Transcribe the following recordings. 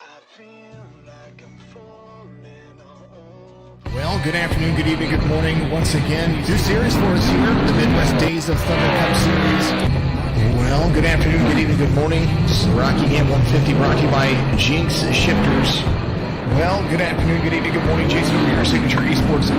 Well, good afternoon, good evening, good morning. Once again, new series for us here, the Midwest Days of Thunder Cup Series. Well, good afternoon, good evening, good morning. This is Rockingham 150 brought to you by Jinx Shifters. Well, good afternoon, good evening, good morning. Jason over here, Signature Esports.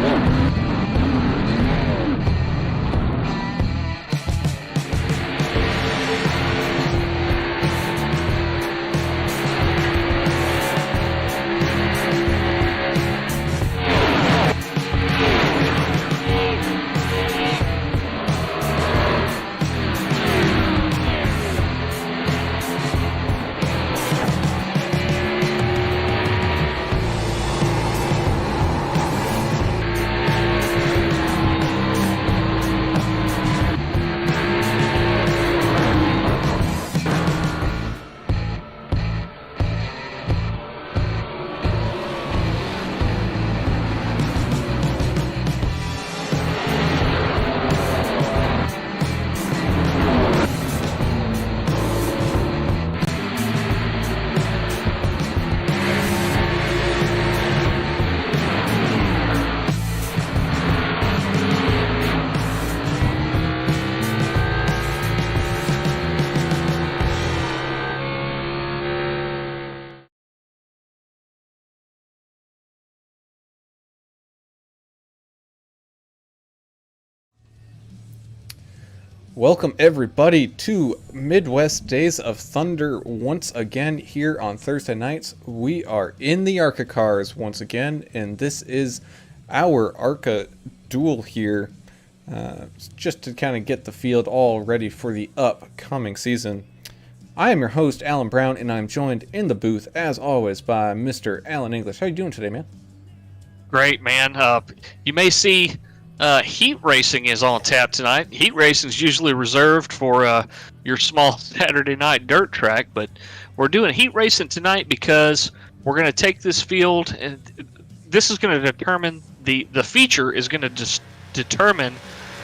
Welcome everybody to Midwest Days of Thunder once again here on Thursday nights. We are in the Arca cars once again, and this is our Arca duel here, just to kind of get the field all ready for the upcoming season. I am your host, Alan Brown, and I'm joined in the booth, as always, by Mr. Alan English. How you doing today, man? Great, man. You may see heat racing is on tap tonight. Heat racing is usually reserved for your small Saturday night dirt track, but we're doing heat racing tonight because we're going to take this field, and this is going to determine the feature is going to determine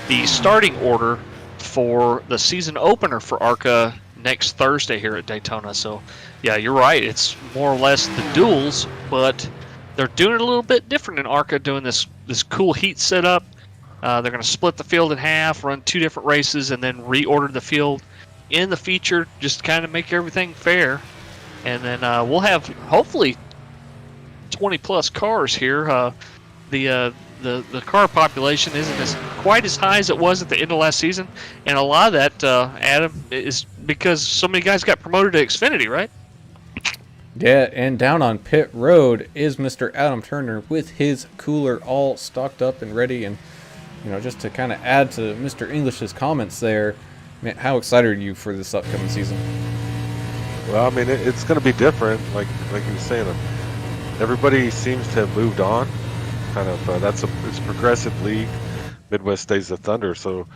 the starting order for the season opener for Arca next Thursday here at Daytona. So, yeah, you're right. It's more or less the duels, but they're doing it a little bit different in Arca, doing this cool heat setup. They're going to split the field in half, run two different races, and then reorder the field in the feature, just kind of make everything fair. And then we'll have, hopefully, 20-plus cars here. The car population isn't quite as high as it was at the end of last season. And a lot of that, Adam, is because so many guys got promoted to Xfinity, right? Yeah, and down on pit road is Mr. Adam Turner with his cooler all stocked up and ready. And just to kind of add to Mr. English's comments there, man, how excited are you for this upcoming season? Well, I mean, it's going to be different, like you were saying. Everybody seems to have moved on. Kind of, it's a progressive league, Midwest Days of Thunder. So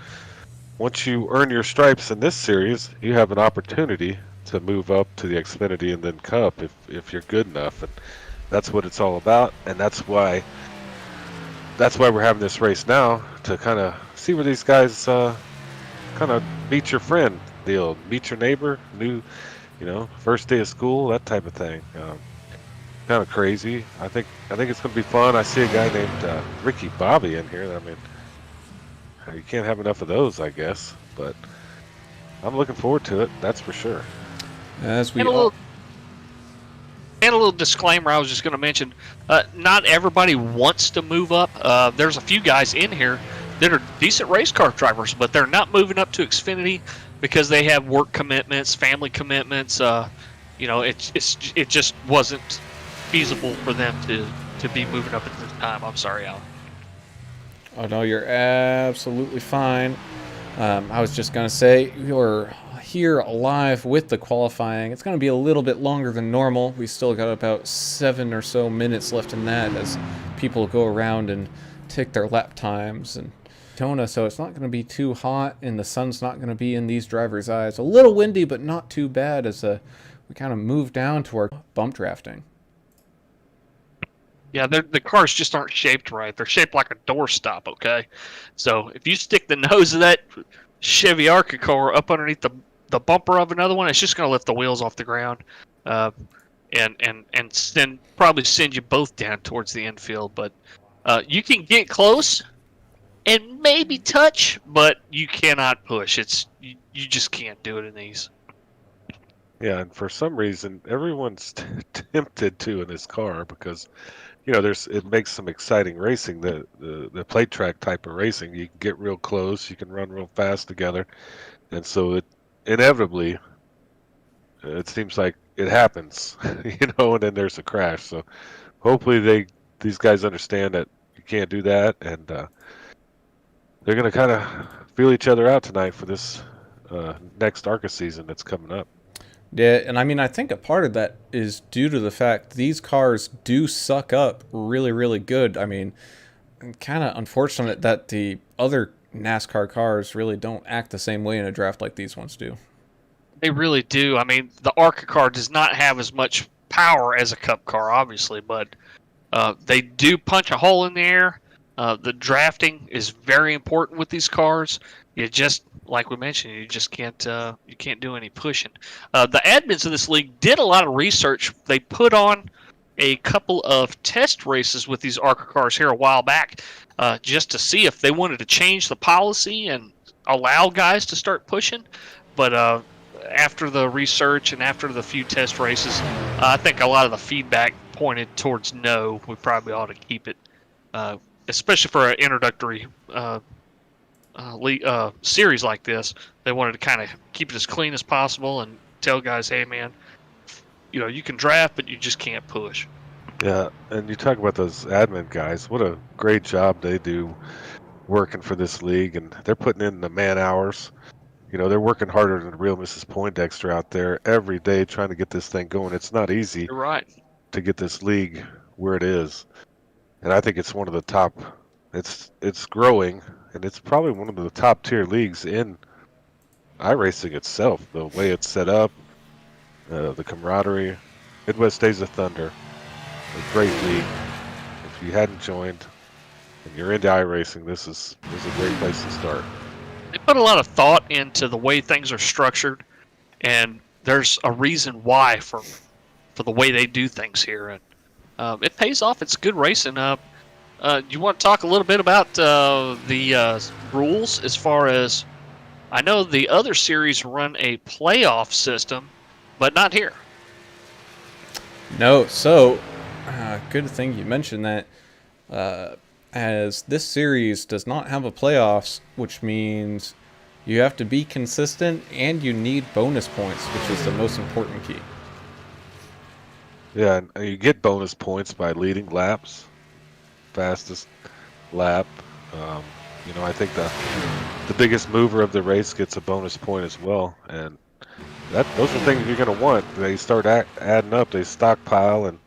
once you earn your stripes in this series, you have an opportunity to move up to the Xfinity and then Cup if you're good enough, and that's what it's all about. And that's why we're having this race now, to kind of see where these guys kind of meet your friend deal, meet your neighbor, first day of school, that type of thing. Kind of crazy. I think it's going to be fun. I see a guy named Ricky Bobby in here. I mean, you can't have enough of those, I guess. But I'm looking forward to it. That's for sure. As we And a little disclaimer I was just going to mention, not everybody wants to move up. There's a few guys in here that are decent race car drivers, but they're not moving up to Xfinity because they have work commitments, family commitments. It just wasn't feasible for them to be moving up at this time. I'm sorry, Alan. Oh, no, you're absolutely fine. I was just going to say, you're here live with the qualifying. It's going to be a little bit longer than normal. We still got about 7 or so minutes left in that as people go around and take their lap times and Daytona, so it's not going to be too hot, and the sun's not going to be in these drivers' eyes. A little windy, but not too bad as we kind of move down to our bump drafting. Yeah, the cars just aren't shaped right. They're shaped like a doorstop, okay? So if you stick the nose of that Chevy Arca car up underneath the bumper of another one, it's just going to lift the wheels off the ground. and probably send you both down towards the infield. But you can get close and maybe touch, but you cannot push. You just can't do it in these. Yeah, and for some reason, everyone's tempted to in this car because, you know, it makes some exciting racing. The plate track type of racing, you can get real close, you can run real fast together, and so it inevitably, it seems like it happens, you know, and then there's a crash. So hopefully these guys understand that you can't do that, and they're gonna kind of feel each other out tonight for this next Arca season that's coming up. Yeah, and I mean, I think a part of that is due to the fact these cars do suck up really, really good. I mean, kind of unfortunate that the other NASCAR cars really don't act the same way in a draft like these ones do. They really do. I mean, the Arca car does not have as much power as a Cup car, obviously, but they do punch a hole in the air. The drafting is very important with these cars. You just, like we mentioned, you just can't do any pushing. The admins of this league did a lot of research. They put on a couple of test races with these Arca cars here a while back, just to see if they wanted to change the policy and allow guys to start pushing. But after the research and after the few test races, I think a lot of the feedback pointed towards no. We probably ought to keep it, especially for an introductory series like this. They wanted to kind of keep it as clean as possible and tell guys, hey man, you know, you can draft, but you just can't push. Yeah, and you talk about those admin guys. What a great job they do working for this league, and they're putting in the man hours. You know, they're working harder than the real Mrs. Poindexter out there every day trying to get this thing going. It's not easy You're right. to get this league where it is, and I think it's one of the top. It's growing, and it's probably one of the top tier leagues in iRacing itself. The way it's set up, the camaraderie. Midwest Days of Thunder, a great league. If you hadn't joined and you're into iRacing, this is a great place to start. They put a lot of thought into the way things are structured, and there's a reason why for the way they do things here, and it pays off. It's good racing. You want to talk a little bit about the rules as far as I know the other series run a playoff system, but not here. No, so good thing you mentioned that. As this series does not have a playoffs, which means you have to be consistent and you need bonus points, which is the most important key. Yeah, and you get bonus points by leading laps, fastest lap. You know, I think the biggest mover of the race gets a bonus point as well, and those are things you're going to want. They start adding up, they stockpile, and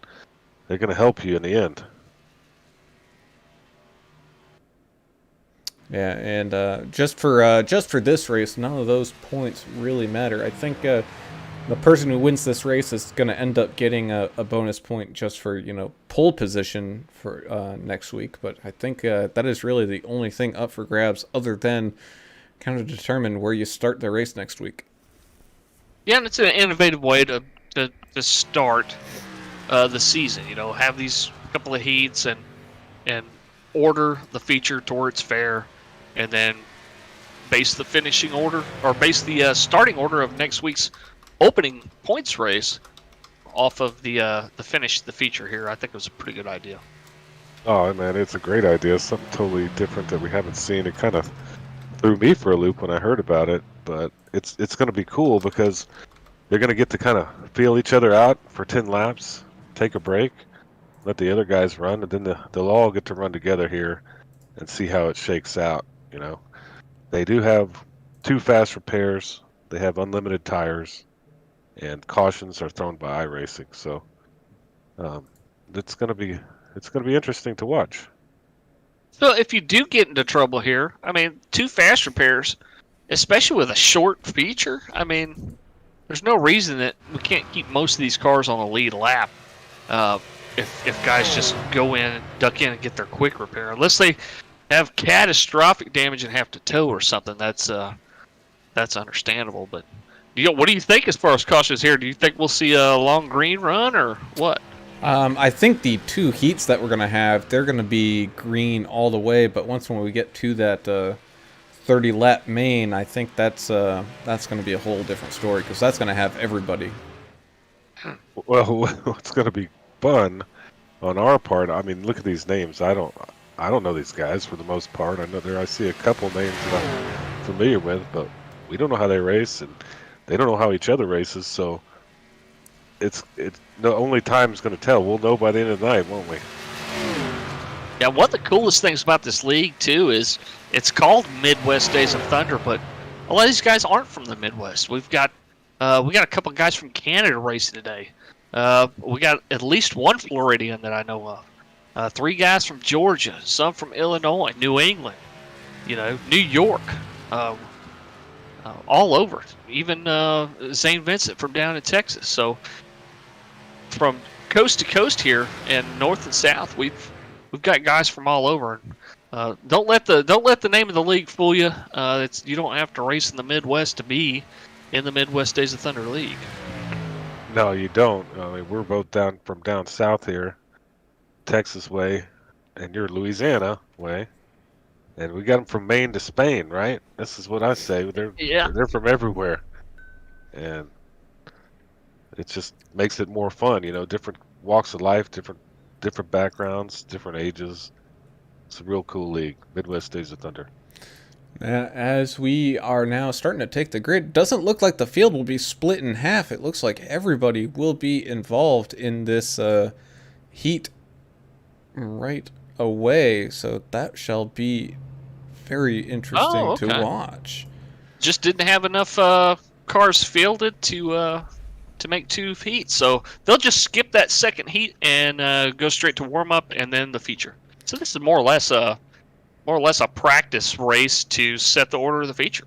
they're going to help you in the end. Yeah, and just for this race, none of those points really matter. I think the person who wins this race is going to end up getting a bonus point just for, you know, pole position for next week. But I think that is really the only thing up for grabs, other than kind of determine where you start the race next week. Yeah, and it's an innovative way to start the season. You know, have these couple of heats and order the feature to where it's fair, and then base the finishing order, or base the starting order of next week's opening points race off of the feature here. I think it was a pretty good idea. Oh man, it's a great idea. Something totally different that we haven't seen. It kind of threw me for a loop when I heard about it, but it's going to be cool because they're going to get to kind of feel each other out for 10 laps, take a break, let the other guys run, and then they'll all get to run together here and see how it shakes out. You know, they do have 2 fast repairs. They have unlimited tires, and cautions are thrown by iRacing. So it's gonna be interesting to watch. So if you do get into trouble here, I mean, 2 fast repairs, especially with a short feature, I mean, there's no reason that we can't keep most of these cars on a lead lap. If guys just go in, duck in, and get their quick repair, unless they have catastrophic damage and have to tow or something, that's understandable. But What do you think as far as cautions here? Do you think we'll see a long green run or what? I think the 2 heats that we're going to have, they're going to be green all the way, but once when we get to that 30 lap main, I think that's going to be a whole different story because that's going to have everybody. Well, what's going to be fun on our part? I mean, look at these names. I don't know these guys for the most part. I see a couple names that I'm familiar with, but we don't know how they race, and they don't know how each other races. So it's the only time's going to tell. We'll know by the end of the night, won't we? Yeah, one of the coolest things about this league too is it's called Midwest Days of Thunder, but a lot of these guys aren't from the Midwest. We got a couple of guys from Canada racing today. We got at least one Floridian that I know of. 3 guys from Georgia, some from Illinois, New England, New York, all over. Even Zane Vincent from down in Texas. So from coast to coast here and north and south, we've got guys from all over. Don't let the name of the league fool you. You don't have to race in the Midwest to be in the Midwest Days of Thunder League. No, you don't. I mean, we're both down south here, Texas way, and you're Louisiana way, and we got them from Maine to Spain, right? This is what I say. They're from everywhere, and it just makes it more fun. Different walks of life, different backgrounds, different ages. It's a real cool league, Midwest Days of Thunder. As we are now starting to take the grid, doesn't look like the field will be split in half. It looks like everybody will be involved in this heat right away. So that shall be very interesting to watch. Just didn't have enough cars fielded to make 2 heats, so they'll just skip that second heat and go straight to warm up and then the feature. So this is more or less a practice race to set the order of the feature.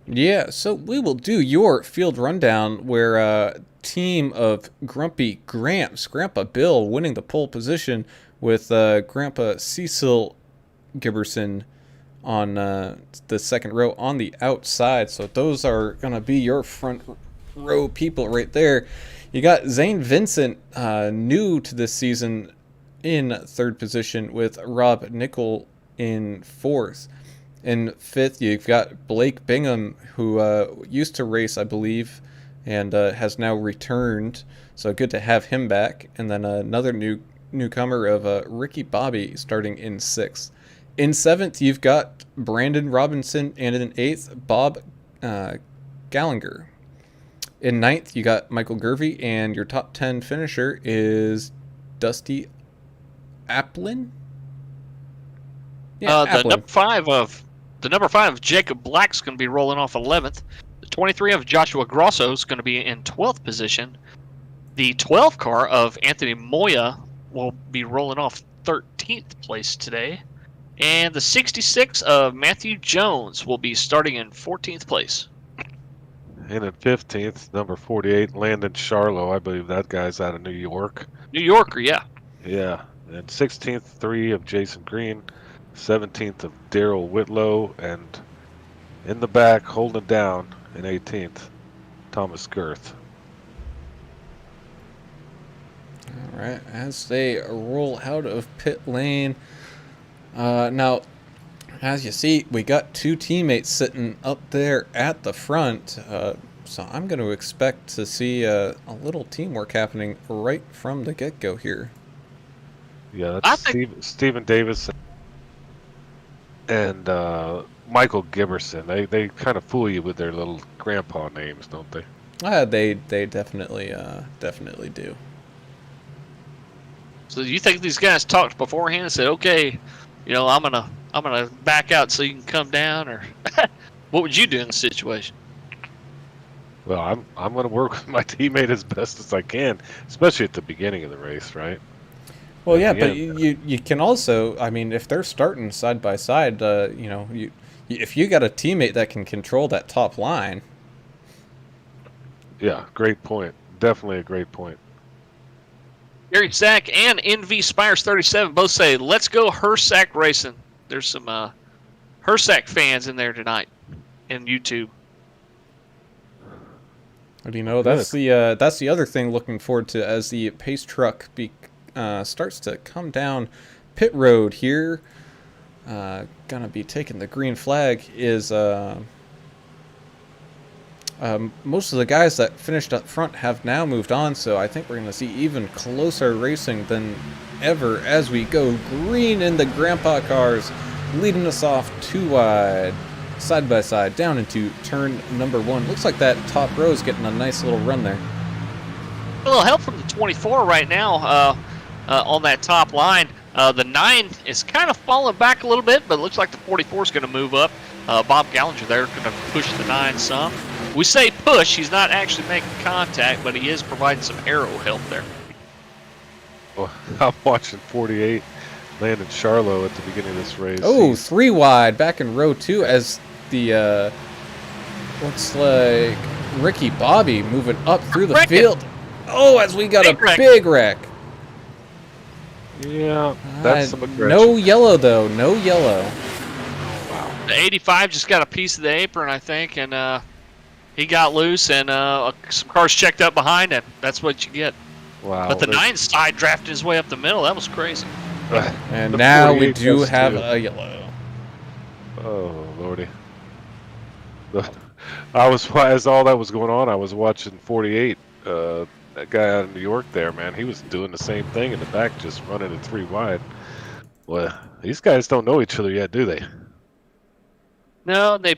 Yeah, so we will do your field rundown where a team of Grumpy Gramps, Grandpa Bill winning the pole position with Grandpa Cecil Giberson on the second row on the outside. So those are going to be your front row people right there. You got Zane Vincent, new to this season, in 3rd position with Rob Nickel in 4th. In 5th, you've got Blake Bingham, who used to race, I believe, and has now returned. So good to have him back. And then another newcomer of Ricky Bobby starting in 6th. In 7th, you've got Brandon Robinson, and in 8th, Bob Gallinger. In 9th, you got Michael Gervey, and your top 10 finisher is Dusty Applin. Yeah, the number 5 of Jacob Black's going to be rolling off 11th. The 23 of Joshua Grosso is going to be in 12th position. The 12 car of Anthony Moya will be rolling off 13th place today. And the 66 of Matthew Jones will be starting in 14th place. And in 15th, number 48, Landon Charlo. I believe that guy's out of New York. New Yorker, yeah. Yeah. And 16th, 3 of Jason Green. 17th of Daryl Whitlow. And in the back, holding down in 18th, Thomas Girth. All right, as they roll out of pit lane. Now, as you see, we got 2 teammates sitting up there at the front. So I'm going to expect to see a little teamwork happening right from the get-go here. Yeah, that's Stephen Davis and Michael Giberson. They kind of fool you with their little grandpa names, don't they? They definitely do. So you think these guys talked beforehand and said, okay, I'm gonna back out so you can come down, or what would you do in the situation? Well, I'm going to work with my teammate as best as I can, especially at the beginning of the race, right? Well, yeah, but you can also, I mean, if they're starting side by side, if you got a teammate that can control that top line. Yeah, great point. Definitely a great point. Gary Sack and NV Spires 37 both say, let's go Hersack Racing. There's some Hersack fans in there tonight in YouTube. But you know, that's the other thing looking forward to as the pace truck starts to come down pit road here. Gonna be taking the green flag is most of the guys that finished up front have now moved on, so I think we're gonna see even closer racing than ever as we go green in the grandpa cars, leading us off 2 wide. Side by side down into turn number 1. Looks like that top row is getting a nice little run there. A little help from the 24 right now on that top line. The 9 is kind of falling back a little bit, but it looks like the 44 is going to move up. Bob Gallinger there going to push the 9 some. We say push, he's not actually making contact, but he is providing some aero help there. Well, I'm watching 48 land in Charlo at the beginning of this race. Oh, 3 wide back in row 2 as the looks like Ricky Bobby moving up through the field. Oh, as we got big wreck. Yeah, that's some aggression. No yellow though, no yellow. Wow. The 85 just got a piece of the apron, I think, and he got loose, and some cars checked up behind him. That's what you get. Wow. But the 9 side drafted his way up the middle. That was crazy. And now we do have a yellow. Oh, Lordy. As all that was going on, I was watching 48. That guy out of New York there, man, he was doing the same thing in the back, just running it 3 wide. Well, these guys don't know each other yet, do they? No, this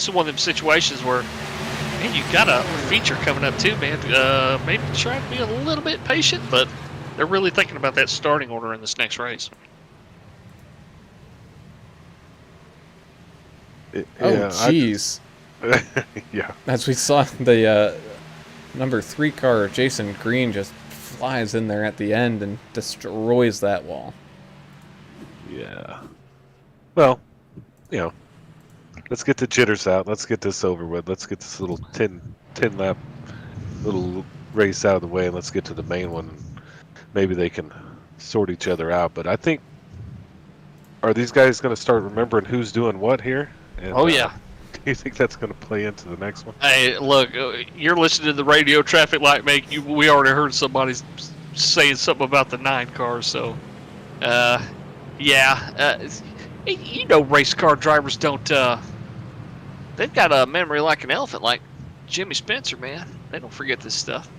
is one of them situations where, man, you got a feature coming up too, man. Maybe try to be a little bit patient, but they're really thinking about that starting order in this next race. Jeez. Yeah. As we saw, the number 3 car, Jason Green, just flies in there at the end and destroys that wall. Yeah. Well, let's get the jitters out. Let's get this over with. Let's get this little 10 lap little race out of the way, and let's get to the main one. Maybe they can sort each other out. But I think, are these guys going to start remembering who's doing what here? And, yeah. Do you think that's going to play into the next one? Hey, look, you're listening to the radio traffic light we already heard somebody saying something about the 9 cars, so race car drivers don't they've got a memory like an elephant, like Jimmy Spencer, man. They don't forget this stuff.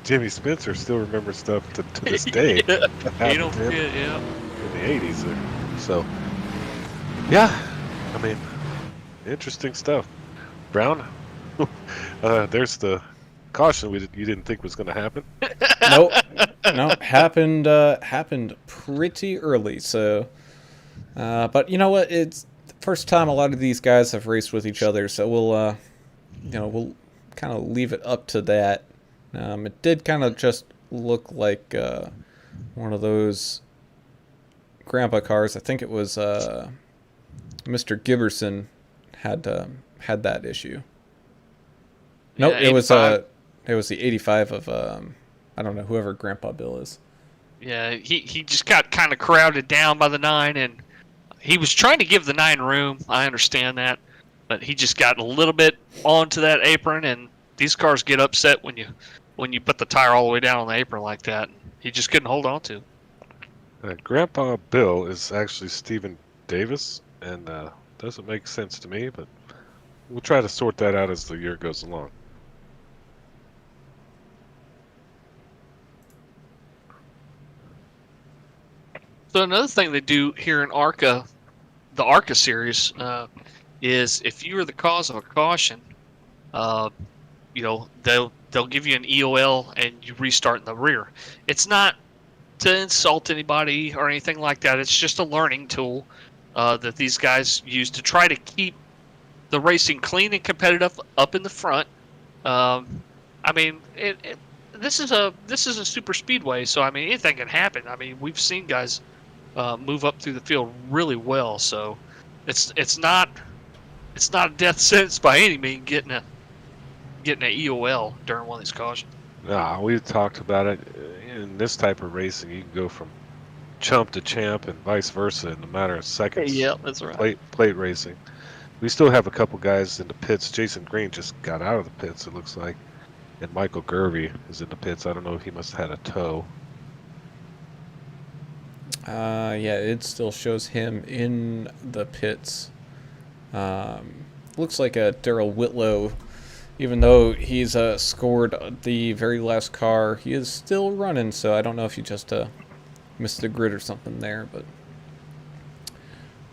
Jimmy Spencer still remembers stuff to this day. Yeah, you don't forget, yeah. In the 80s there. So, yeah, I mean, interesting stuff. Brown, there's the caution you didn't think was going to happen. Nope. No, happened pretty early. So, but you know what? It's the first time a lot of these guys have raced with each other, so we'll kind of leave it up to that. It did kind of just look like one of those grandpa cars. I think it was Mr. Giberson had that issue. Nope, Yeah, it was the 85 of I don't know, whoever Grandpa Bill is. Yeah, he just got kind of crowded down by the 9, and he was trying to give the 9 room. I understand that, but he just got a little bit onto that apron, and these cars get upset when you put the tire all the way down on the apron like that. He just couldn't hold on to. Grandpa Bill is actually Stephen Davis, and doesn't make sense to me, but we'll try to sort that out as the year goes along. So another thing they do here in Arca, the Arca series, is if you are the cause of a caution, they'll give you an EOL and you restart in the rear. It's not to insult anybody or anything like that. It's just a learning tool that these guys use to try to keep the racing clean and competitive up in the front. This is a super speedway, so I mean anything can happen. I mean we've seen guys move up through the field really well, so it's not a death sentence by any means getting an EOL during one of these cautions. Nah, we've talked about it. In this type of racing, you can go from chump to champ and vice versa in a matter of seconds. Yeah, that's right. Plate racing. We still have a couple guys in the pits. Jason Green just got out of the pits, it looks like. And Michael Gervey is in the pits. I don't know if he must have had a tow. Yeah, it still shows him in the pits. Looks like a Darrell Whitlow, even though he's scored the very last car, he is still running. So I don't know if he just missed the grid or something there. But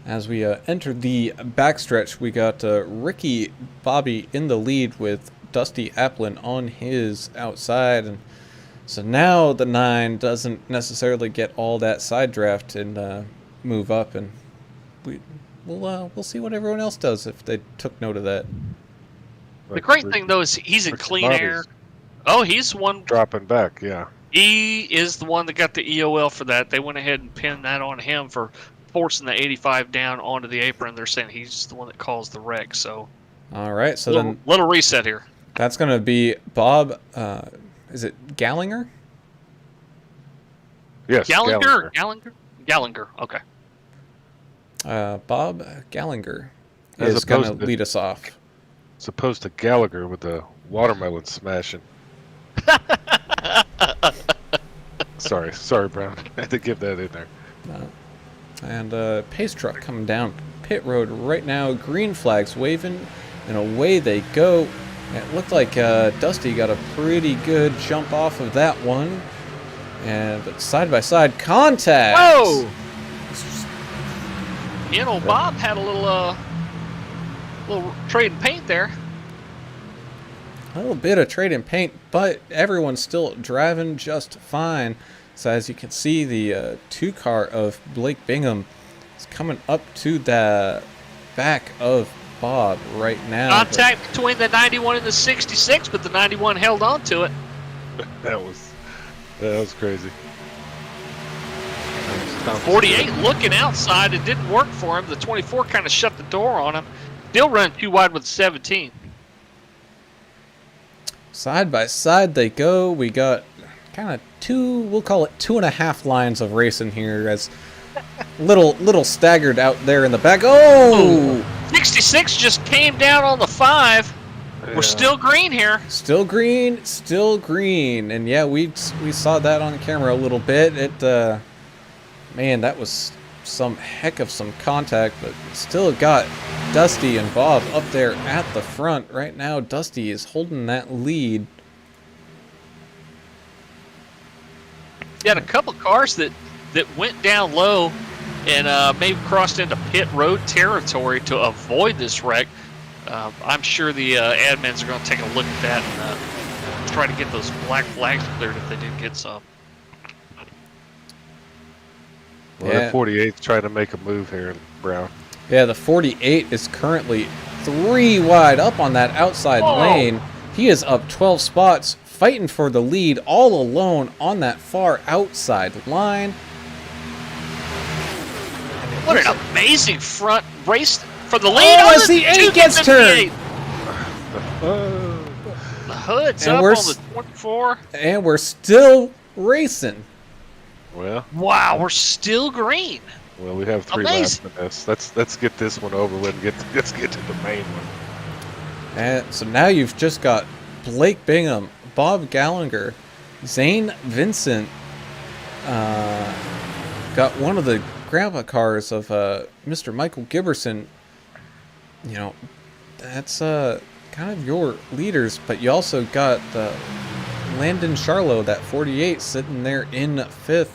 as we enter the backstretch, we got Ricky Bobby in the lead with Dusty Applin on his outside, and so now the 9 doesn't necessarily get all that side draft and move up, and we'll see what everyone else does if they took note of that. The great thing though is he's in clean air. Oh, he's the one dropping back. Yeah, he is the one that got the EOL for that. They went ahead and pinned that on him for forcing the 85 down onto the apron. They're saying he's the one that caused the wreck. So, all right, so little reset here. That's going to be Bob. Is it Gallinger? Yes, Gallinger. Okay. Bob Gallinger is going to lead us off. As opposed to Gallagher with the watermelon smashing. Sorry, Brown. I had to give that in there. And pace truck coming down pit road right now. Green flags waving, and away they go. It looked like Dusty got a pretty good jump off of that one. But side-by-side contact. Whoa! You know, Bob had a little trade in paint there. A little bit of trade in paint, but everyone's still driving just fine. So as you can see, the 2-car of Blake Bingham is coming up to the back of Bob right now. Contact between the 91 and the 66, but the 91 held on to it. That was crazy. 48 looking outside, it didn't work for him. The 24 kind of shut the door on him. Still running too wide with the 17. Side by side they go. We got kind of we'll call it 2.5 lines of racing here, as little staggered out there in the back. Oh! 66 just came down on the 5. Yeah. We're still green here. Still green. And yeah, we saw that on camera a little bit. It, man, that was some heck of some contact, but still got Dusty and Bob up there at the front. Right now, Dusty is holding that lead. You had a couple cars that went down low and maybe crossed into pit road territory to avoid this wreck. I'm sure the admins are going to take a look at that and try to get those black flags cleared if they did get some. Well, yeah. The 48 trying to make a move here, Brown. Yeah, the 48 is currently 3 wide up on that outside lane. He is up 12 spots, fighting for the lead all alone on that far outside line. What an amazing front race for the lead. Oh, as the 8 gets turned. The hood's up on the 24. And we're still racing. Well, wow, we're still green. Well, we have 3 laps in this. Let's get this one over with and let's get to the main one. And so now you've just got Blake Bingham, Bob Gallinger, Zane Vincent, got one of the grandpa cars of Mr. Michael Giberson. You know, that's kind of your leaders, but you also got Landon Charlo, that 48, sitting there in 5th,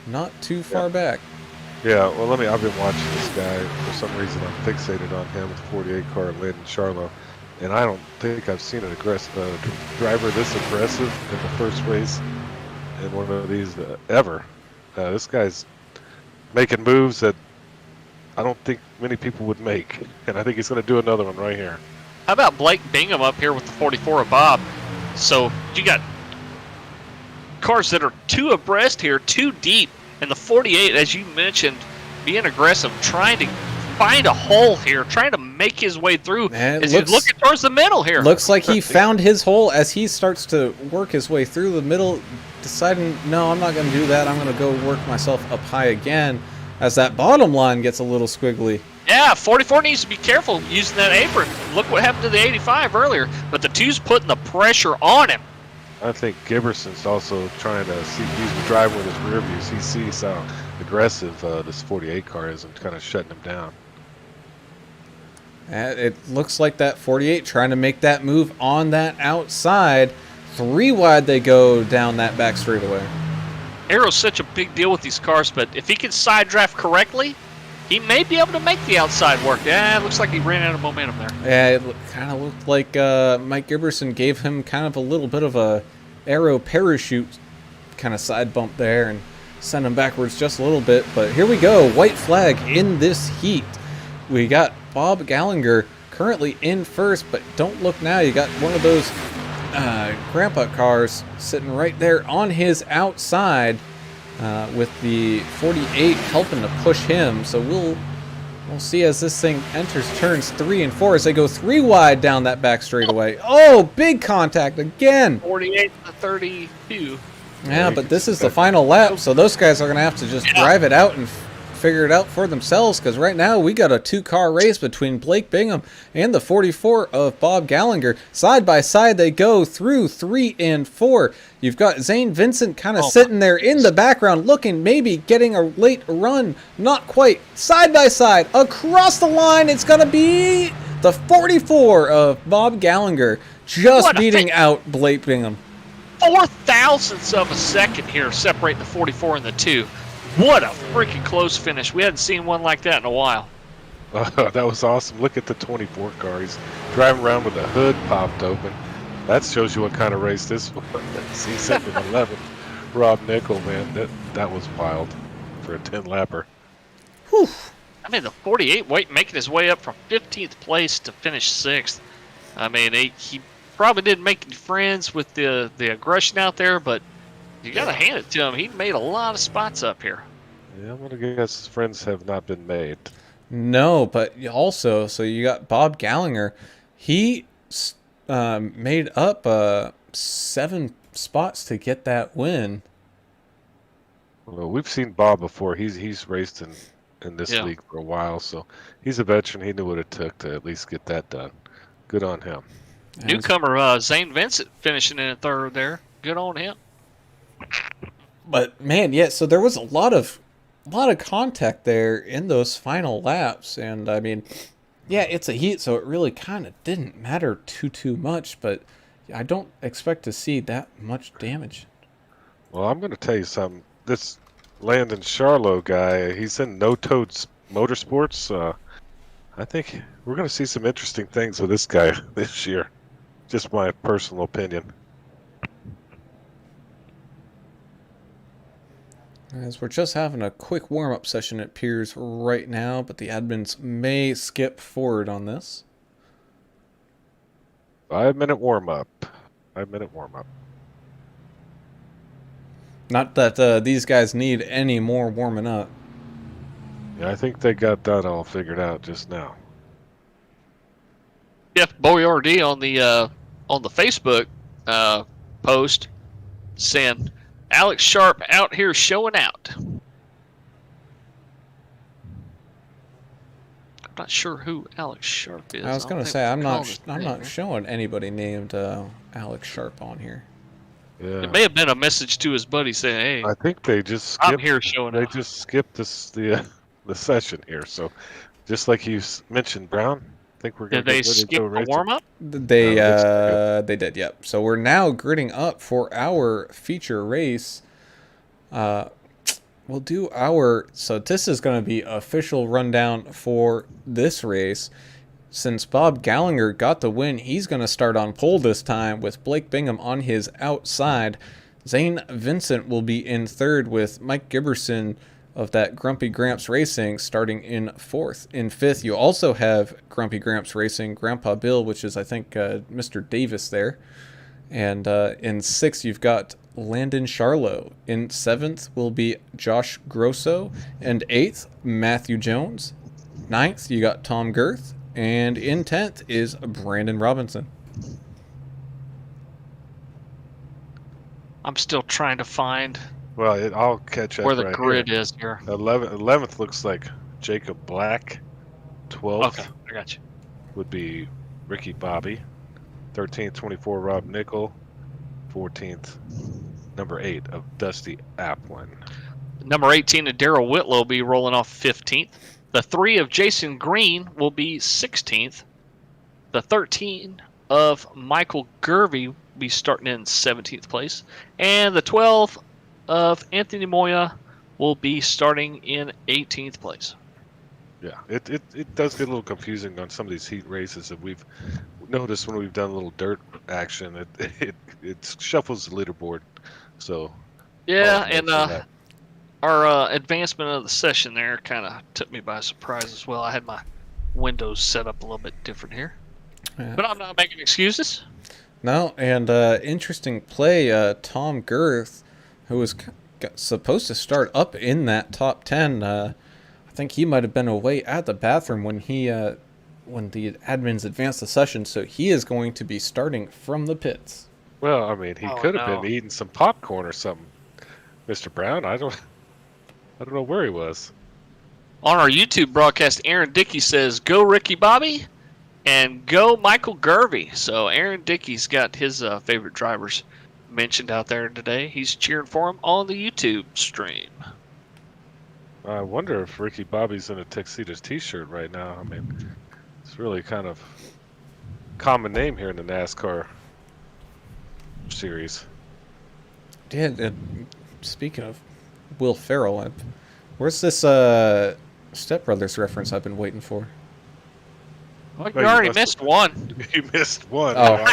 not too far back. Yeah, well, I've been watching this guy. For some reason, I'm fixated on him with the 48 car, Landon Charlo. And I don't think I've seen an driver this aggressive in the first race in one of these ever. This guy's making moves that I don't think many people would make. And I think he's going to do another one right here. How about Blake Bingham up here with the 44 of Bob? So you got cars that are 2 abreast here, 2 deep. And the 48, as you mentioned, being aggressive, trying to find a hole here, trying to make his way through as he's looking towards the middle here. Looks like he found his hole as he starts to work his way through the middle, deciding, no, I'm not going to do that. I'm going to go work myself up high again as that bottom line gets a little squiggly. Yeah, Yeah, 44 needs to be careful using that apron. Look what happened to the 85 earlier. But the 2's putting the pressure on him. I think Giberson's also trying to see. He's driving with his rear views. He sees how aggressive this 48 car is and kind of shutting him down. It looks like that 48 trying to make that move on that outside. 3 wide they go down that back straightaway. Aero's such a big deal with these cars, but if he can side draft correctly, he may be able to make the outside work. Yeah, it looks like he ran out of momentum there. Yeah, it kind of looked like Mike Giberson gave him kind of a little bit of a Aero parachute kind of side bump there and sent him backwards just a little bit. But here we go, white flag in this heat. We got Bob Gallagher currently in first, but don't look now. You got one of those grandpa cars sitting right there on his outside with the 48 helping to push him. So we'll see as this thing enters turns 3 and 4 as they go 3 wide down that back straightaway. Oh, big contact again. 48 to 32. Yeah, but this is the final lap, so those guys are going to have to just drive it out and figure it out for themselves, because right now we got a 2-car race between Blake Bingham and the 44 of Bob Gallagher. Side by side they go through 3 and 4. You've got Zane Vincent kind of sitting there in the background looking, maybe getting a late run. Not quite. Side by side across the line, it's going to be the 44 of Bob Gallagher just beating out Blake Bingham. 4 thousandths of a second here separating the 44 and the 2. What a freaking close finish. We hadn't seen one like that in a while. That was awesome. Look at the 24 car. He's driving around with the hood popped open. That shows you what kind of race this was. He's sitting in 11th. Rob Nickel, man, that was wild for a 10-lapper. Whew. I mean, the 48 making his way up from 15th place to finish 6th. I mean, he probably didn't make any friends with the aggression out there, but you got to hand it to him. He made a lot of spots up here. Yeah, I'm going to guess friends have not been made. No, but also, so you got Bob Gallagher. He made up 7 spots to get that win. Well, we've seen Bob before. He's raced in this league for a while, so he's a veteran. He knew what it took to at least get that done. Good on him. Newcomer Zane Vincent finishing in 3rd there. Good on him. But man, yeah, so there was a lot of contact there in those final laps, and I mean, yeah, it's a heat, so it really kind of didn't matter too much, but I don't expect to see that much damage. Well, I'm going to tell you something. This Landon Charlo guy, he's in No Toads Motorsports. I think we're going to see some interesting things with this guy this year. Just my personal opinion. As we're just having a quick warm-up session, it appears right now, but the admins may skip forward on this. 5-minute warm-up. 5-minute warm-up. Not that these guys need any more warming up. Yeah, I think they got that all figured out just now. Jeff Boyardee on the Facebook post saying Alex Sharp out here showing out. I'm not sure who Alex Sharp is. I was going to say I'm not showing anybody named Alex Sharp on here. Yeah. It may have been a message to his buddy saying, "Hey, I think they just skipped, I'm here showing they out." just skipped the session here. So, just like you mentioned, Brown, I think we're going Did to they skip the warm up? They did, yep. So we're now gridding up for our feature race. We'll do so this is going to be official rundown for this race. Since Bob Gallagher got the win, he's going to start on pole this time with Blake Bingham on his outside. Zane Vincent will be in 3rd with Mike Giberson of that Grumpy Gramps Racing starting in 4th. In 5th, you also have Grumpy Gramps Racing, Grandpa Bill, which is, I think, Mr. Davis there. And in 6th, you've got Landon Charlo. In 7th will be Josh Grosso. And 8th, Matthew Jones. 9th, you got Tom Girth. And in 10th is Brandon Robinson. I'm still trying to find Well, I'll catch up where the right grid here. is here. 11th looks like Jacob Black. 12th Okay, I got you. would be Ricky Bobby. 13th, 24, Rob Nickel. 14th, number 8 of Dusty Applin. Number 18 of Daryl Whitlow will be rolling off 15th. The 3 of Jason Green will be 16th. The 13 of Michael Gervey will be starting in 17th place. And the 12 of Anthony Moya will be starting in 18th place. Yeah, it does get a little confusing on some of these heat races that we've noticed when we've done a little dirt action. It shuffles the leaderboard. So Yeah, apologize and for that. our advancement of the session there kind of took me by surprise as well. I had my windows set up a little bit different here. Yeah. But I'm not making excuses. No, and interesting play. Tom Girth, who was supposed to start up in that top 10. I think he might have been away at the bathroom when when the admins advanced the session, so he is going to be starting from the pits. Well, I mean, he could have been eating some popcorn or something, Mr. Brown. I don't know where he was. On our YouTube broadcast, Aaron Dickey says, "Go Ricky Bobby and go Michael Gervey." So Aaron Dickey's got his favorite drivers mentioned out there today. He's cheering for him on the YouTube stream. I wonder if Ricky Bobby's in a Tuxedo's t-shirt right now. I mean, it's really kind of common name here in the NASCAR series. Yeah, speaking of Will Ferrell, where's this Step Brothers reference I've been waiting for? Well, you already missed one. You missed one. Oh.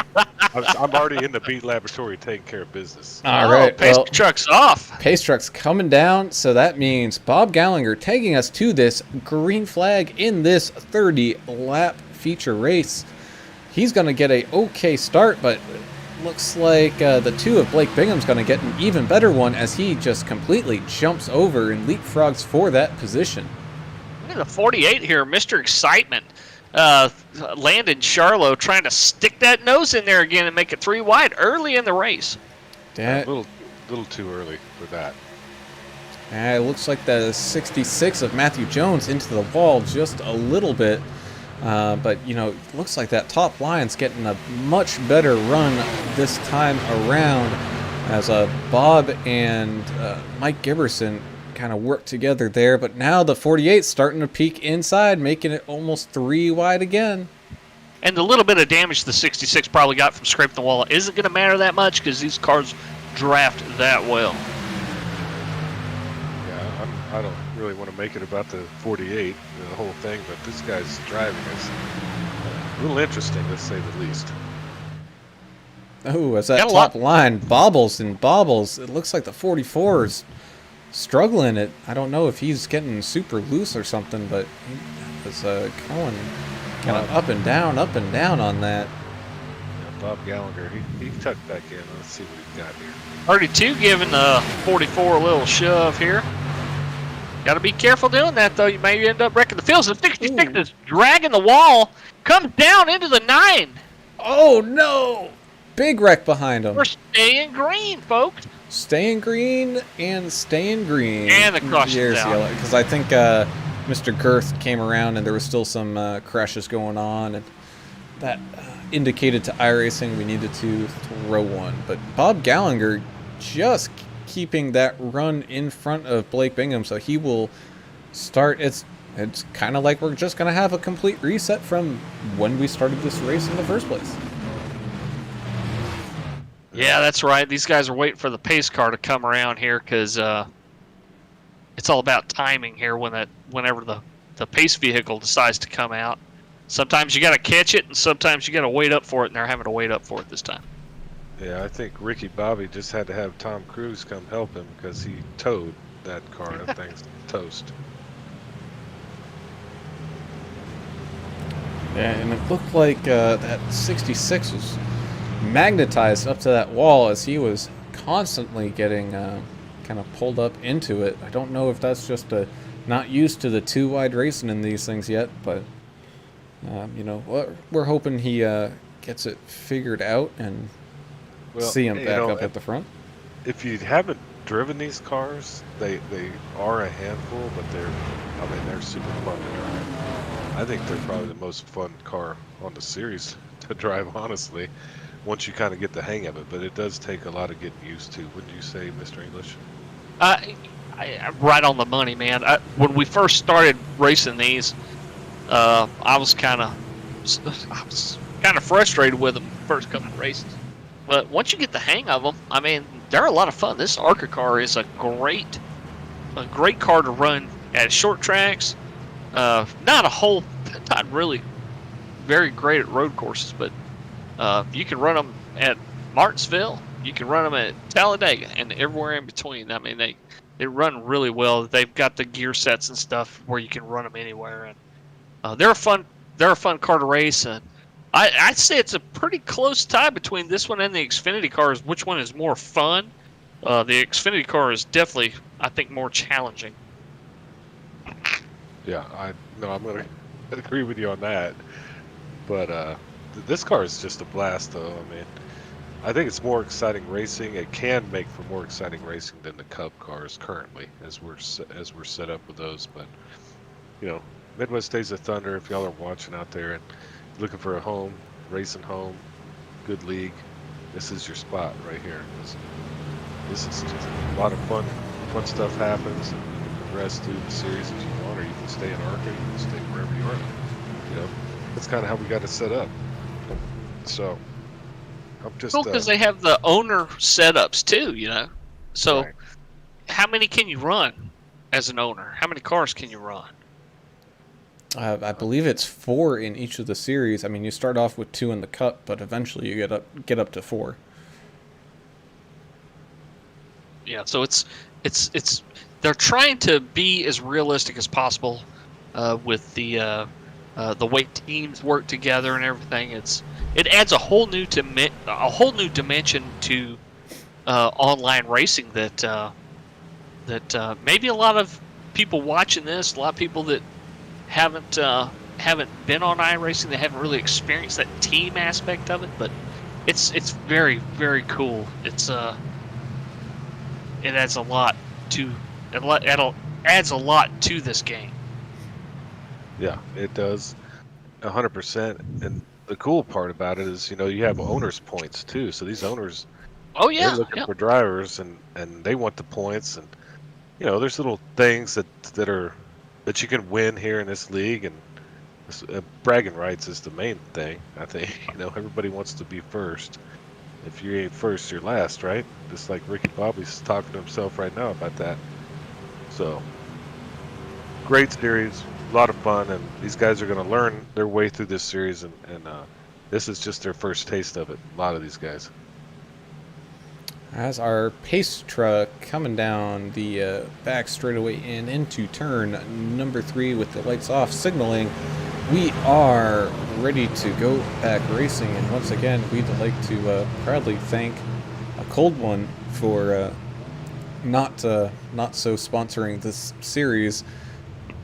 I'm already in the Beat Laboratory taking care of business. All right, Pace well, truck's off. Pace truck's coming down, so that means Bob Gallagher taking us to this green flag in this 30-lap feature race. He's going to get a okay start, but looks like the 2 of Blake Bingham's going to get an even better one as he just completely jumps over and leapfrogs for that position. Look at the 48 here, Mr. Excitement. Landon Charlo trying to stick that nose in there again and make it 3 wide early in the race. That, A little too early for that. it looks like the 66 of Matthew Jones into the wall just a little bit. But, you know, it looks like that top line's getting a much better run this time around as Bob and Mike Giberson kind of work together there. But now the 48's starting to peek inside, making it almost 3 wide again. And the little bit of damage the 66 probably got from scraping the wall isn't going to matter that much because these cars draft that well. Yeah, I don't really want to make it about the 48, the whole thing, but this guy's driving is a little interesting, to say the least. Oh, as that top line bobbles and bobbles, it looks like the 44 is struggling. I don't know if he's getting super loose or something, but he was going kind of up and down on that. Yeah, Bob Gallagher, he tucked back in. Let's see what he's got here. 32 giving the 44 a little shove here. Got to be careful doing that, though. You may end up wrecking the fields. The 66 is dragging the wall, comes down into the 9. Oh, no! Big wreck behind him. We're staying green, folks. Staying green and staying green. And the caution's down. Because I think Mr. Girth came around and there was still some crashes going on. And that indicated to iRacing we needed to throw one. But Bob Gallagher just keeping that run in front of Blake Bingham, so he will start. It's kind of like we're just going to have a complete reset from when we started this race in the first place. Yeah, that's right. These guys are waiting for the pace car to come around here because it's all about timing here whenever the pace vehicle decides to come out. Sometimes you got to catch it, and sometimes you got to wait up for it, and they're having to wait up for it this time. Yeah, I think Ricky Bobby just had to have Tom Cruise come help him because he towed that car. That thing's toast. Yeah, and it looked like that 66 was magnetized up to that wall as he was constantly getting kind of pulled up into it. I don't know if that's just not used to the 2 wide racing in these things yet, but you know, we're hoping he gets it figured out and see him back up at the front. If you haven't driven these cars, they are a handful, but they're super fun to drive. I think they're probably the most fun car on the series to drive, honestly, once you kind of get the hang of it. But it does take a lot of getting used to. Wouldn't you say, Mr. English? I'm right on the money, man. When we first started racing these, I was kind of frustrated with them first couple of races. But once you get the hang of them, I mean, they're a lot of fun. This Arca car is a great car to run at short tracks. Not really very great at road courses, but you can run them at Martinsville, you can run them at Talladega, and everywhere in between. I mean, they run really well. They've got the gear sets and stuff where you can run them anywhere, and they're a fun car to race. And I'd say it's a pretty close tie between this one and the Xfinity cars. Which one is more fun? The Xfinity car is definitely, I think, more challenging. Yeah, I'm going to agree with you on that. But this car is just a blast, though. I mean, I think it's more exciting racing. It can make for more exciting racing than the Cub cars currently, as we're set up with those. But you know, Midwest Days of Thunder. If y'all are watching out there and looking for a home, racing home, good league, this is your spot right here. This is just a lot of fun. Fun stuff happens, and you can progress through the series if you want, or you can stay in Arca, you can stay wherever you are. You know, that's kind of how we got it set up. So I'm just Cool, because they have the owner setups too, you know. So right. how many can you run as an owner? How many cars can you run? I believe it's 4 in each of the series. I mean, you start off with 2 in the Cup, but eventually you get up to 4. Yeah, so it's they're trying to be as realistic as possible with the way teams work together and everything. It adds a whole new dimension to online racing that maybe a lot of people watching this, a lot of people that haven't been on iRacing, they haven't really experienced that team aspect of it, but it's very, very cool. It adds a lot to this game. Yeah, it does, 100%. And the cool part about it is, you know, you have owners' points too. So these owners, Oh yeah, they're looking for drivers, and they want the points. And you know, there's little things that you can win here in this league, and bragging rights is the main thing. I think, you know, everybody wants to be first. If you ain't first, you're last, right? Just like Ricky Bobby's talking to himself right now about that. So, great series, a lot of fun, and these guys are going to learn their way through this series, and this is just their first taste of it. A lot of these guys. As our pace truck coming down the back straightaway and into turn number 3 with the lights off signaling, we are ready to go back racing. And once again, we'd like to proudly thank a Cold One for not so sponsoring this series.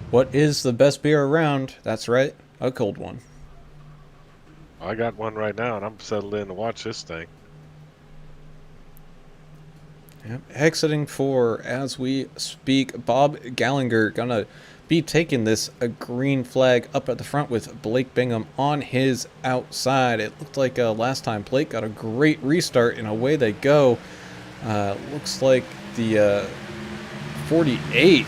What is the best beer around? That's right, a Cold One. I got one right now, and I'm settled in to watch this thing. Yep. Exiting for, as we speak, Bob Gallagher gonna be taking this green flag up at the front with Blake Bingham on his outside. It looked like last time Blake got a great restart, and away they go. Looks like the 48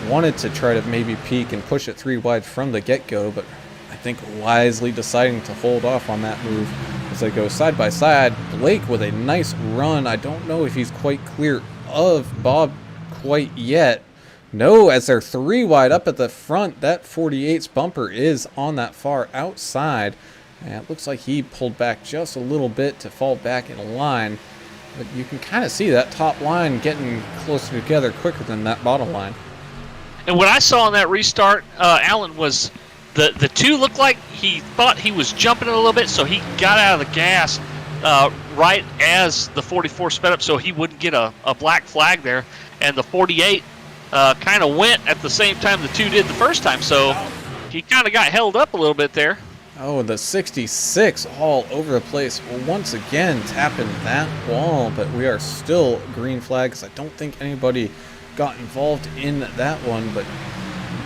wanted to try to maybe peak and push it 3 wide from the get-go, but I think wisely deciding to hold off on that move as they go side by side. Blake with a nice run. I don't know if he's quite clear of Bob quite yet. No, as they're 3 wide up at the front, that 48's bumper is on that far outside. And it looks like he pulled back just a little bit to fall back in line. But you can kind of see that top line getting closer together quicker than that bottom line. And what I saw on that restart, Alan, was the 2 looked like he thought he was jumping a little bit, so he got out of the gas right as the 44 sped up so he wouldn't get a black flag there. And the 48 kind of went at the same time the 2 did the first time, so he kind of got held up a little bit there. Oh, the 66 all over the place. Once again, tapping that wall, but we are still green flags. I don't think anybody got involved in that one, but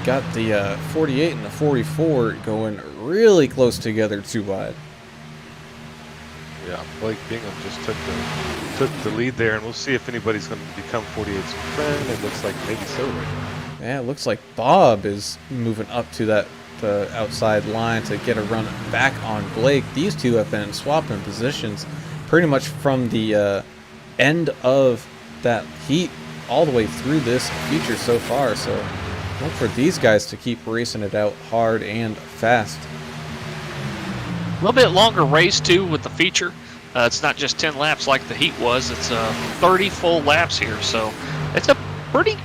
got the 48 and the 44 going really close together, too wide. Yeah, Blake Bingham just took the lead there, and we'll see if anybody's going to become 48's friend. It looks like maybe so right now. Yeah, it looks like Bob is moving up to the outside line to get a run back on Blake. These two have been swapping positions pretty much from the end of that heat all the way through this feature so far. So look for these guys to keep racing it out hard and fast. A little bit longer race too with the feature. It's not just 10 laps like the heat was. It's 30 full laps here, so it's a pretty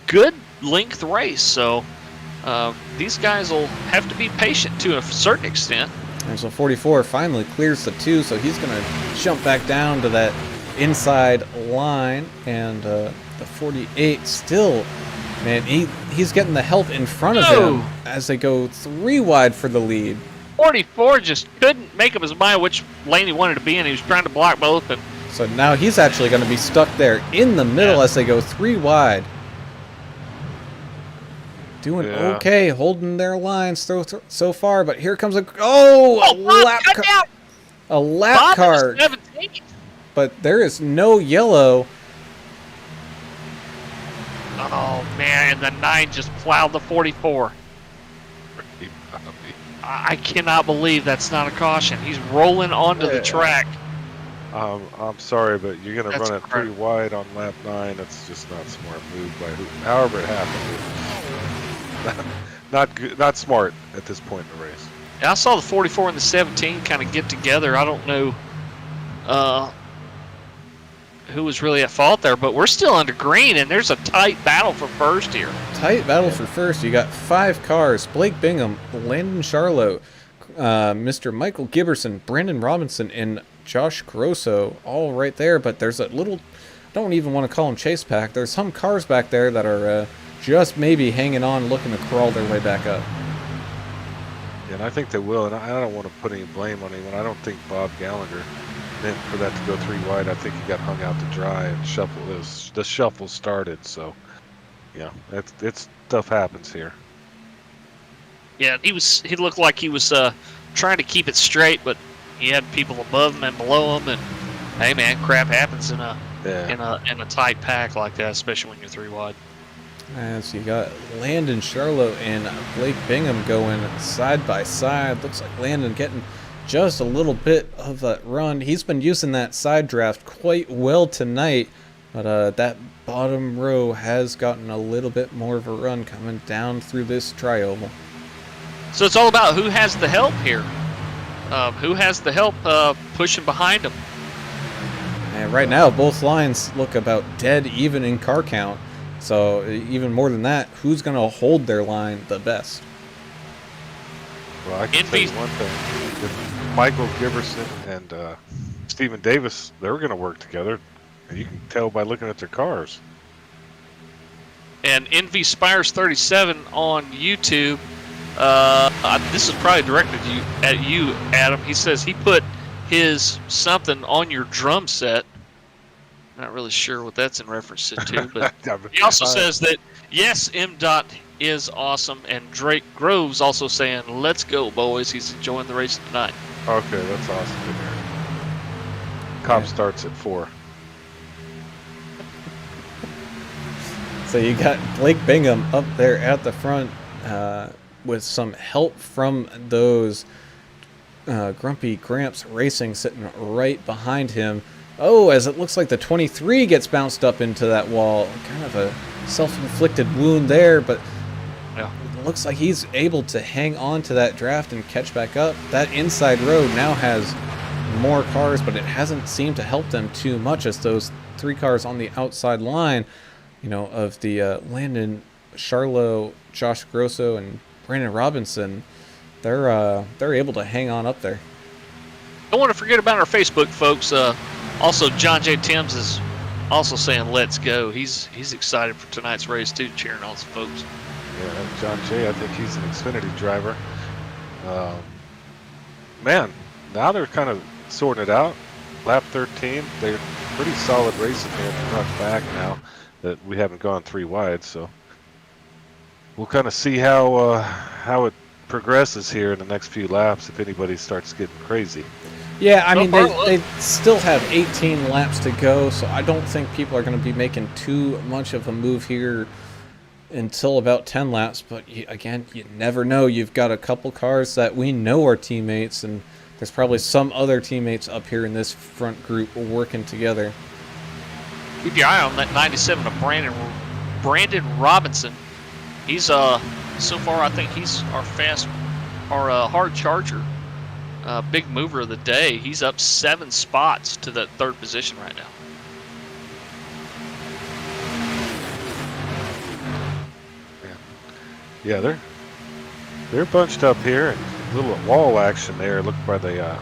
good length race. So these guys will have to be patient to a certain extent. And so 44 finally clears the 2, so he's going to jump back down to that inside line. And the 48 still, man, he's getting the help in front of him as they go 3 wide for the lead. 44 just couldn't make up his mind which lane he wanted to be in. He was trying to block both. And so now he's actually going to be stuck there in the middle as they go 3 wide. Doing okay, holding their lines so far, but here comes a lap car. But there is no yellow. Oh man, and the 9 just plowed the 44. I cannot believe that's not a caution. He's rolling onto the track. I'm sorry, but you're going to run it 3 wide on lap 9. That's just not a smart move by however it happened. Not good, not smart at this point in the race. I saw the 44 and the 17 kind of get together. I don't know who was really at fault there, but we're still under green, and there's a tight battle for first here. Tight battle for first. You got 5 cars: Blake Bingham, Landon Charlo, Mr. Michael Giberson, Brandon Robinson, and Josh Grosso, all right there. But there's a little, I don't even want to call them chase pack. There's some cars back there that are just maybe hanging on, looking to crawl their way back up. Yeah, and I think they will, and I don't want to put any blame on anyone. I don't think Bob Gallagher meant for that to go 3 wide. I think he got hung out to dry, and the shuffle started. So, yeah, it's stuff happens here. Yeah, he looked like he was trying to keep it straight, but he had people above him and below him, and hey man, crap happens in a tight pack like that, especially when you're 3 wide. And so you got Landon Charlo and Blake Bingham going side by side. Looks like Landon getting just a little bit of that run. He's been using that side draft quite well tonight, but that bottom row has gotten a little bit more of a run coming down through this tri-oval. So it's all about who has the help here. Who has the help pushing behind them. And right now, both lines look about dead even in car count. So even more than that, who's going to hold their line the best? Well, I can tell you one thing. If Michael Giberson and Stephen Davis, they were going to work together. And you can tell by looking at their cars. And Envy Spires 37 on YouTube. This is probably directed at you, Adam. He says he put his something on your drum set. Not really sure what that's in reference to, but he also says that, yes, MDOT is awesome, and Drake Groves also saying, let's go, boys. He's enjoying the race tonight. Okay, that's awesome to hear. Cop starts at 4. So you got Blake Bingham up there at the front with some help from those Grumpy Gramps Racing sitting right behind him. Oh, as it looks like the 23 gets bounced up into that wall. Kind of a self-inflicted wound there, but it looks like he's able to hang on to that draft and catch back up. That inside road now has more cars, but it hasn't seemed to help them too much, as those 3 cars on the outside line, you know, of the Landon Charlo, Josh Grosso, and Brandon Robinson, they're able to hang on up there. Don't want to forget about our Facebook folks. Also, John J. Timms is also saying, let's go. He's excited for tonight's race, too, cheering on some folks. Yeah, John J., I think he's an Xfinity driver. Man, now they're kind of sorting it out. Lap 13, they're pretty solid racing here front back now that we haven't gone 3 wide, so. we'll kind of see how it progresses here in the next few laps if anybody starts getting crazy. Yeah, I mean, far, they still have 18 laps to go, so I don't think people are going to be making too much of a move here until about 10 laps. But again, you never know. You've got a couple cars that we know are teammates, and there's probably some other teammates up here in this front group working together. Keep your eye on that 97 of Brandon Robinson. He's so far I think he's our hard charger, big mover of the day. He's up 7 spots to that 3rd position right now. Yeah, they're bunched up here, and a little wall action there. Look by the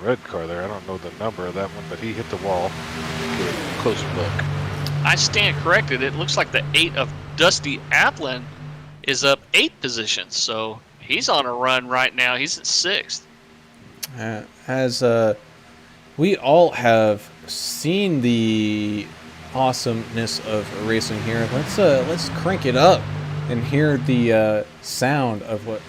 red car there. I don't know the number of that one, but he hit the wall. Get a closer look. I stand corrected. It looks like the 8 of Dusty Applin is up 8 positions, so he's on a run right now. He's at 6th. As we all have seen the awesomeness of racing here, let's crank it up and hear the sound of what.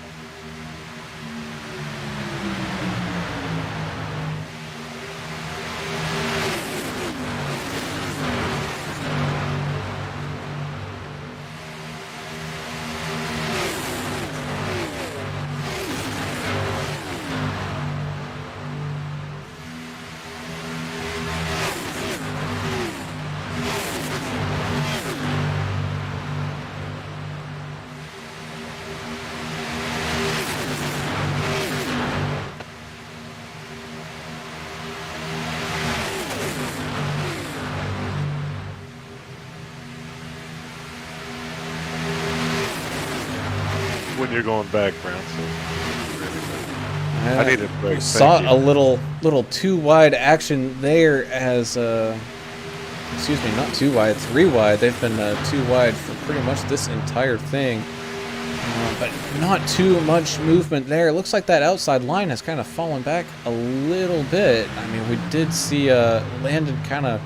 When you're going back, Brown. So I need a break. Saw a little too wide action there as excuse me, not too wide, 3 wide. They've been 2 wide for pretty much this entire thing, but not too much movement there. It looks like that outside line has kind of fallen back a little bit. I mean, we did see Landon kind of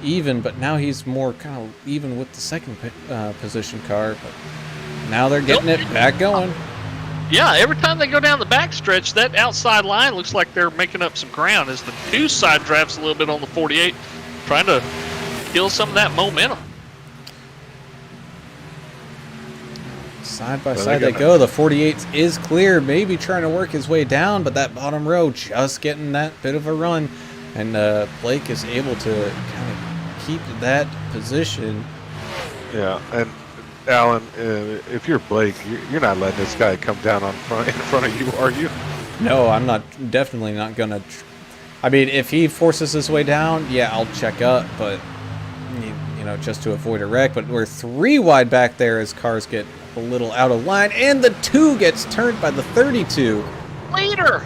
even, but now he's more kind of even with the 2nd position car. But now they're getting it back going. Yeah, every time they go down the backstretch, that outside line looks like they're making up some ground as the 2 side drafts a little bit on the 48, trying to kill some of that momentum. Side by side they go. The 48 is clear, maybe trying to work his way down, but that bottom row just getting that bit of a run. And Blake is able to kind of keep that position. Yeah, and Alan, if you're Blake, you're not letting this guy come down in front of you, are you? No, I'm not. Definitely not gonna. I mean, if he forces his way down, yeah, I'll check up, but you know, just to avoid a wreck. But we're 3 wide back there as cars get a little out of line, and the 2 gets turned by the 32. Leader.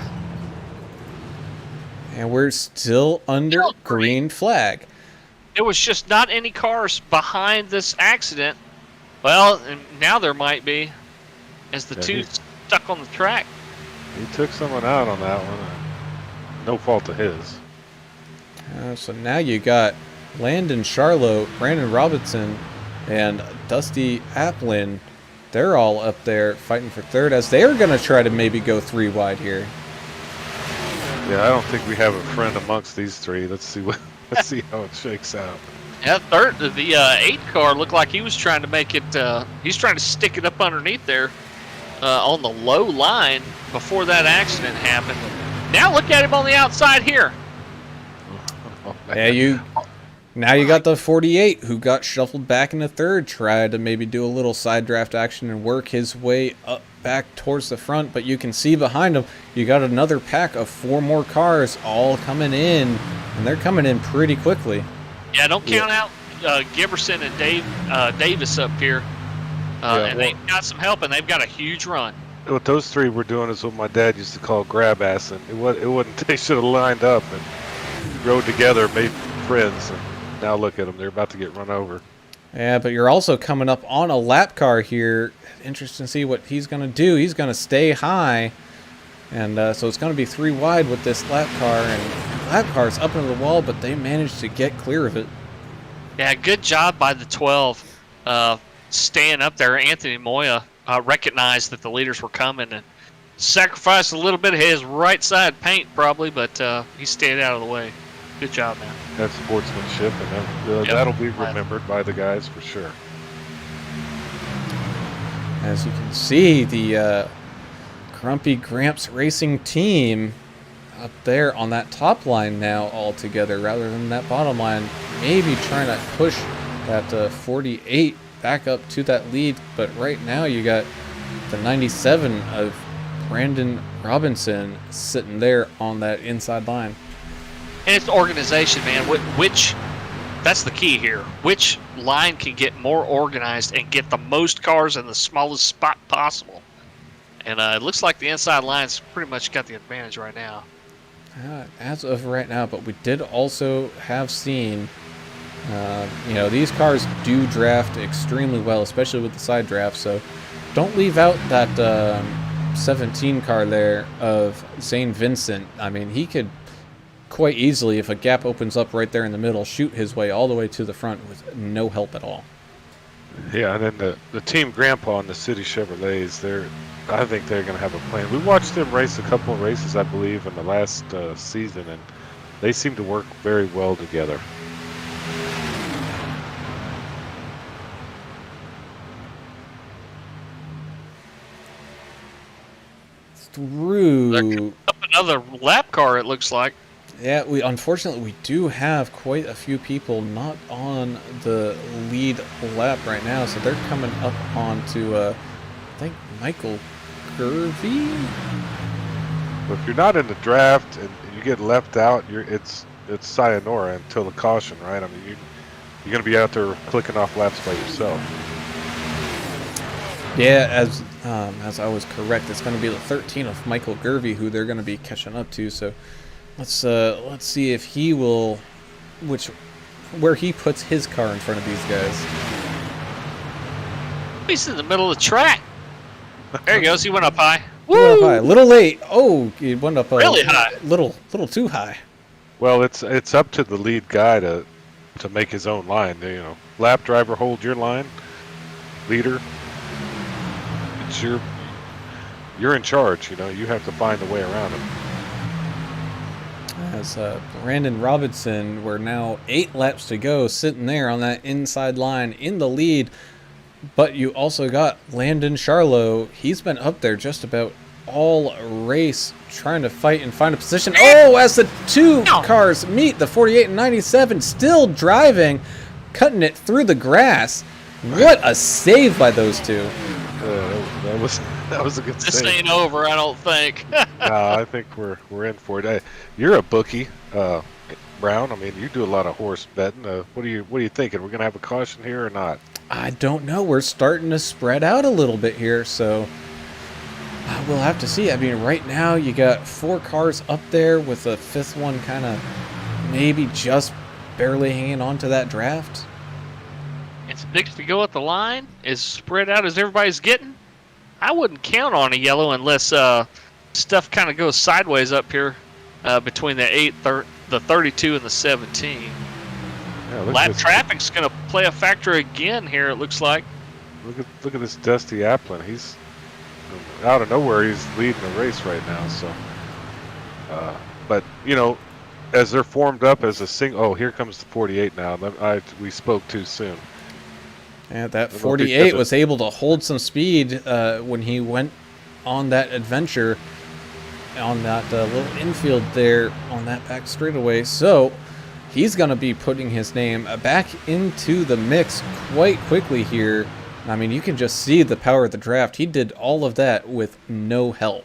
And we're still under green flag. There was just not any cars behind this accident. Well, and now there might be, as the 2 stuck on the track. He took someone out on that one. No fault of his. So now you got Landon Charlo, Brandon Robinson, and Dusty Applin. They're all up there fighting for 3rd as they're going to try to maybe go 3 wide here. Yeah, I don't think we have a friend amongst these 3. Let's see how it shakes out. Yeah, the 8 car looked like he was trying to make it. He's trying to stick it up underneath there on the low line before that accident happened. Now look at him on the outside here. Yeah, now you got the 48 who got shuffled back into 3rd, tried to maybe do a little side draft action and work his way up back towards the front, but you can see behind him you got another pack of 4 more cars all coming in, and they're coming in pretty quickly. Yeah, don't count out Giberson and Davis up here. And they've got some help, and they've got a huge run. What those 3 were doing is what my dad used to call grab assing. It wasn't. They should have lined up and rode together, made friends. And now look at them; they're about to get run over. Yeah, but you're also coming up on a lap car here. Interesting to see what he's going to do. He's going to stay high, and so it's going to be 3 wide with this lap car. And lap car's up into the wall, but they managed to get clear of it. Yeah, good job by the 12. staying up there. Anthony Moya recognized that the leaders were coming and sacrificed a little bit of his right side paint probably, but he stayed out of the way. Good job, man. That's sportsmanship, and that'll be remembered by the guys for sure. As you can see, the Grumpy Gramps Racing team up there on that top line now all together rather than that bottom line, maybe trying to push that 48 back up to that lead. But right now you got the 97 of Brandon Robinson sitting there on that inside line. And it's organization, man. That's the key here. Which line can get more organized and get the most cars in the smallest spot possible? And it looks like the inside line's pretty much got the advantage right now. As of right now, but we did also have seen, these cars do draft extremely well, especially with the side draft. So don't leave out that 17 car there of Zane Vincent. I mean, he could quite easily, if a gap opens up right there in the middle, shoot his way all the way to the front with no help at all. Yeah, and then the Team Grandpa and the City Chevrolets, I think they're going to have a plan. We watched them race a couple of races, I believe, in the last season, and they seem to work very well together. Through Up another lap car, it looks like. Yeah, unfortunately we do have quite a few people not on the lead lap right now, so they're coming up onto I think Michael Gervey. But if you're not in the draft and you get left out, it's sayonara until the caution, right? I mean, you're going to be out there clicking off laps by yourself. Yeah, as I was correct, it's going to be the 13 of Michael Gervey who they're going to be catching up to. So let's see if he will, where he puts his car in front of these guys. He's in the middle of the track. There he goes. He went up high. He went up high, a little late. Oh, he went up really high. Little too high. Well, it's up to the lead guy to make his own line. Lap driver, hold your line. Leader, it's you're in charge. You have to find a way around him. As Brandon Robinson, we're now 8 laps to go, sitting there on that inside line in the lead. But you also got Landon Charlo. He's been up there just about all race, trying to fight and find a position. Oh, as the two cars meet, the 48 and 97 still driving, cutting it through the grass. What a save by those two. That was a good save. This ain't over, I don't think. No, I think we're in for it. You're a bookie, Brown. I mean, you do a lot of horse betting. What are you thinking? We're gonna have a caution here or not? I don't know. We're starting to spread out a little bit here, so we'll have to see. I mean, right now you got 4 cars up there with a 5th one kind of maybe just barely hanging on to that draft. It's next to go at the line, as spread out as everybody's getting. I wouldn't count on a yellow unless stuff kind of goes sideways up here between the 32 and the 17. Yeah, lap traffic's going to play a factor again here, it looks like. Look at this Dusty Applin. He's out of nowhere. He's leading the race right now. So, but as they're formed up as a single. Oh, here comes the 48 now. We spoke too soon. Yeah, that 48 was able to hold some speed when he went on that adventure on that little infield there on that back straightaway. So he's going to be putting his name back into the mix quite quickly here. I mean, you can just see the power of the draft. He did all of that with no help.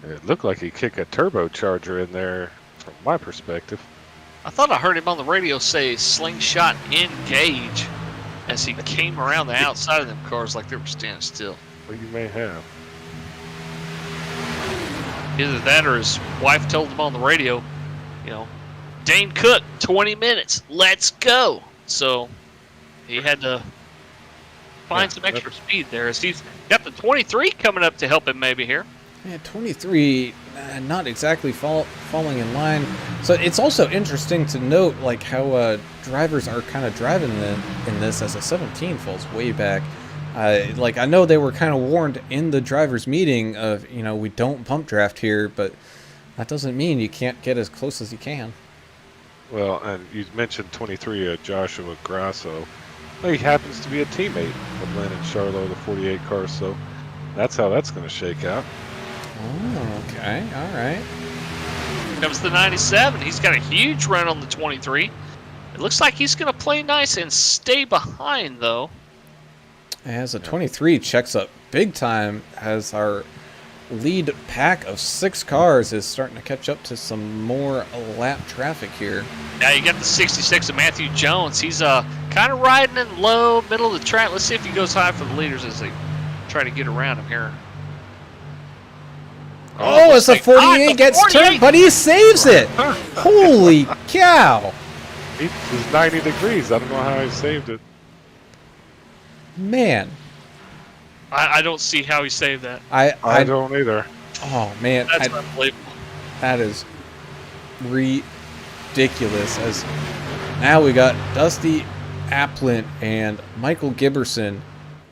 It looked like he kicked a turbocharger in there from my perspective. I thought I heard him on the radio say slingshot engage as he came around the outside of them cars like they were standing still. Well, you may have. Either that or his wife told him on the radio, Dane Cook, 20 minutes, let's go. So he had to find some extra speed there as he's got the 23 coming up to help him maybe here. Yeah, 23, not exactly falling in line. So it's also interesting to note like how drivers are kind of driving in this as a 17 falls way back. Like I know they were kind of warned in the drivers' meeting of we don't pump draft here, but that doesn't mean you can't get as close as you can. Well, and you mentioned 23, Joshua Grasso. Well, he happens to be a teammate of Landon Charlo, the 48 car, so that's how that's going to shake out. Oh, okay, all right. Here comes the 97. He's got a huge run on the 23. It looks like he's going to play nice and stay behind, though. As a 23 checks up big time as our lead pack of 6 cars is starting to catch up to some more lap traffic here. Now you got the 66 of Matthew Jones. He's kind of riding in low, middle of the track. Let's see if he goes high for the leaders as they try to get around him here. Oh, as the 48 gets turned, but he saves it. Holy cow. It was 90 degrees. I don't know how he saved it. Man. I don't see how he saved that. I don't either. Oh, man. That's unbelievable. That is ridiculous. As now we got Dusty Applin and Michael Giberson.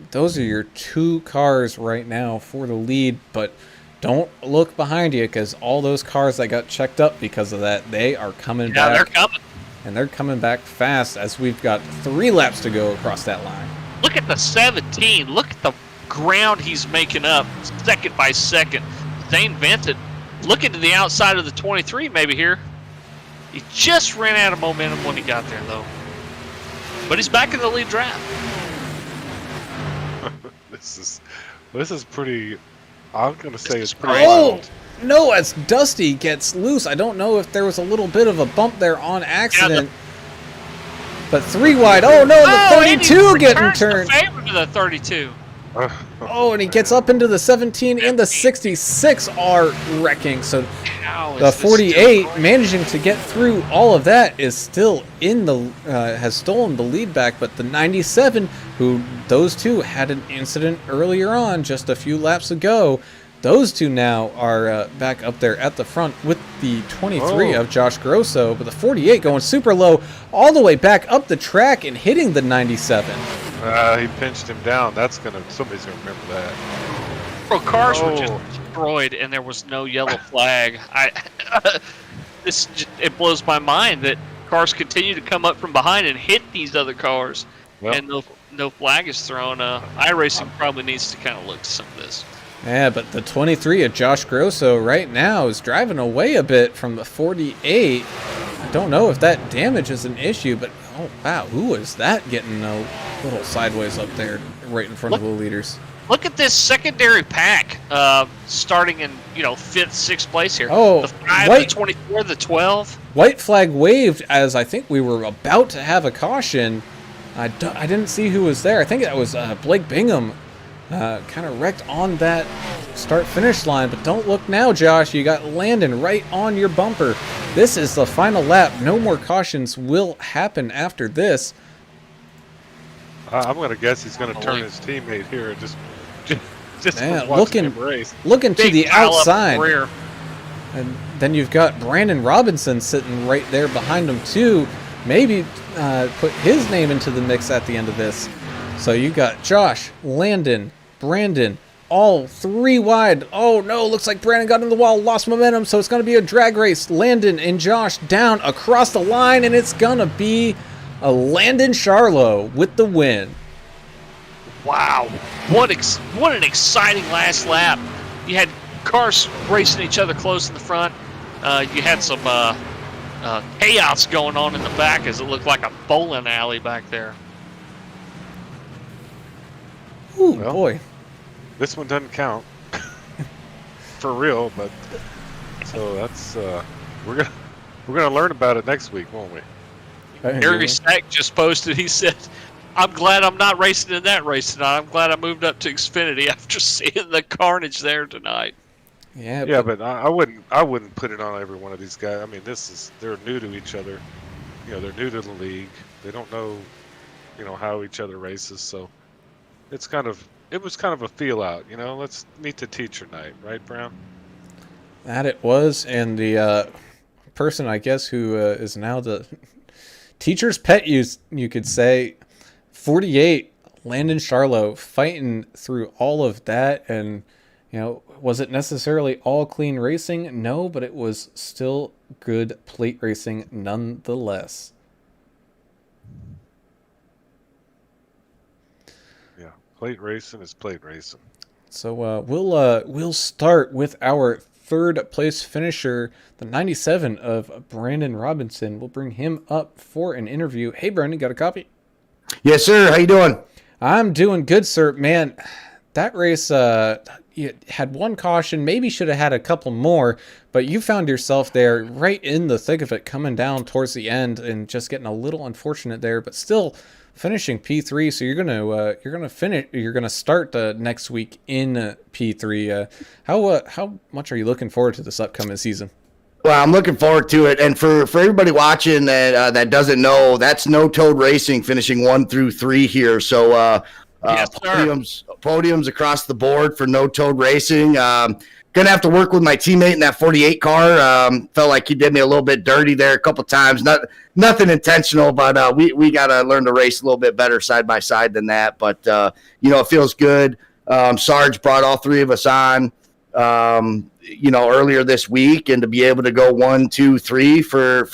Those are your 2 cars right now for the lead, but don't look behind you because all those cars that got checked up because of that, they are coming back. Yeah, they're coming. And they're coming back fast as we've got 3 laps to go across that line. Look at the 17. Look at the ground he's making up second by second. Zane Venton looking to the outside of the 23 maybe here. He just ran out of momentum when he got there, though. But he's back in the lead draft. This is pretty... I'm going to say it's pretty Oh! wild. No, as Dusty gets loose. I don't know if there was a little bit of a bump there on accident. But 3 wide. Oh, no, the 32 getting turned. Favor to the 32. Oh, and he gets up into the 17 and the 66 are wrecking. So How the is this 48 still going? managing to get through all of that is still in the has stolen the lead back, but the 97, who those 2 had an incident earlier on just a few laps ago, those 2 now are back up there at the front with the 23 of Josh Grosso, but the 48 going super low all the way back up the track and hitting the 97. He pinched him down. Somebody's gonna remember that. Bro, cars were just destroyed, and there was no yellow flag. It blows my mind that cars continue to come up from behind and hit these other cars, and no flag is thrown. iRacing probably needs to kind of look at some of this. Yeah, but the 23 of Josh Grosso right now is driving away a bit from the 48. I don't know if that damage is an issue, but oh wow, who was that getting a little sideways up there right in front of the leaders? Look at this secondary pack, starting in 5th, 6th place here. Oh, the 5, the 24, the 12. White flag waved as I think we were about to have a caution. I didn't see who was there. I think that was Blake Bingham. Kind of wrecked on that start-finish line, but don't look now, Josh. You got Landon right on your bumper. This is the final lap. No more cautions will happen after this. I'm going to guess he's going to turn his teammate here and just Man, watching him race. looking to Big the pile up outside. rear. And then you've got Brandon Robinson sitting right there behind him too. Maybe put his name into the mix at the end of this. So you got Josh, Landon, Brandon, all 3 wide. Oh no, looks like Brandon got in the wall, lost momentum, so it's going to be a drag race. Landon and Josh down across the line, and it's going to be a Landon Charlo with the win. Wow, what an exciting last lap. You had cars racing each other close in the front. You had some chaos going on in the back as it looked like a bowling alley back there. Ooh, Well, boy. This one doesn't count for real, but so that's we're gonna learn about it next week, won't we? Gary Stack just posted, he said, I'm glad I'm not racing in that race tonight. I'm glad I moved up to Xfinity after seeing the carnage there tonight. Yeah, but I wouldn't put it on every one of these guys. I mean, they're new to each other. They're new to the league. They don't know, how each other races. So it's it was kind of a feel out. Let's meet the teacher night, right, Brown? That it was, and the person, I guess, who is now the teacher's pet, you could say, 48, Landon Charlo, fighting through all of that. And was it necessarily all clean racing? No, but it was still good plate racing nonetheless. Yeah, plate racing is plate racing. So we'll start with our third place finisher, the 97 of Brandon Robinson. We'll bring him up for an interview. Hey, Brandon, got a copy? Yes, sir. How you doing? I'm doing good, sir. Man, that race you had one caution, maybe should have had a couple more, but you found yourself there right in the thick of it, coming down towards the end and just getting a little unfortunate there, but still finishing P3. So you're gonna start next week in P3. How much are you looking forward to this upcoming season? Well, I'm looking forward to it. And for everybody watching that doesn't know, that's No Toad Racing finishing 1 through 3 here. So Yes, sir. podiums across the board for No Toad Racing. Gonna have to work with my teammate in that 48 car. Felt like he did me a little bit dirty there a couple times. Nothing intentional, but we gotta learn to race a little bit better side by side than that. But it feels good. Sarge brought all three of us on earlier this week, and to be able to go 1, 2, 3 for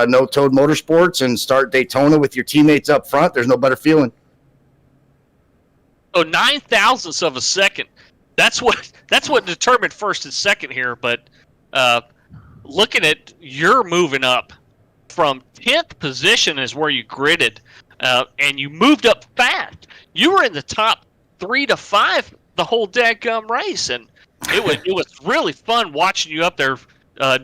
No Toad Motorsports and start Daytona with your teammates up front, there's no better feeling. Oh, 9,000ths of a second. That's what determined first and second here. But looking at you're moving up from 10th position is where you gridded, and you moved up fast. You were in the top 3 to 5 the whole dadgum race, and it was really fun watching you up there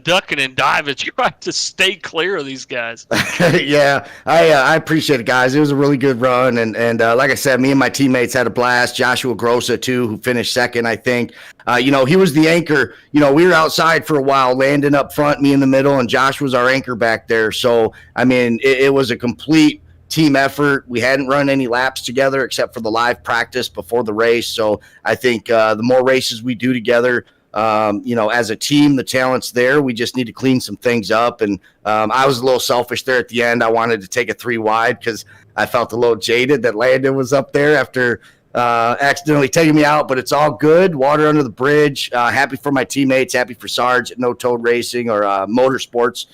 ducking and diving, trying to stay clear of these guys. Yeah, I appreciate it, guys. It was a really good run, and like I said, me and my teammates had a blast. Joshua Grossa too, who finished second, I think. He was the anchor. We were outside for a while, Landon up front, me in the middle, and Josh was our anchor back there. So I mean, it was a complete team effort. We hadn't run any laps together except for the live practice before the race. So I think the more races we do together, as a team, the talent's there. We just need to clean some things up. And I was a little selfish there at the end. I wanted to take a 3 wide because I felt a little jaded that Landon was up there after accidentally taking me out, but it's all good. Water under the bridge. Happy for my teammates, happy for Sarge at No Toad Racing or Motorsports.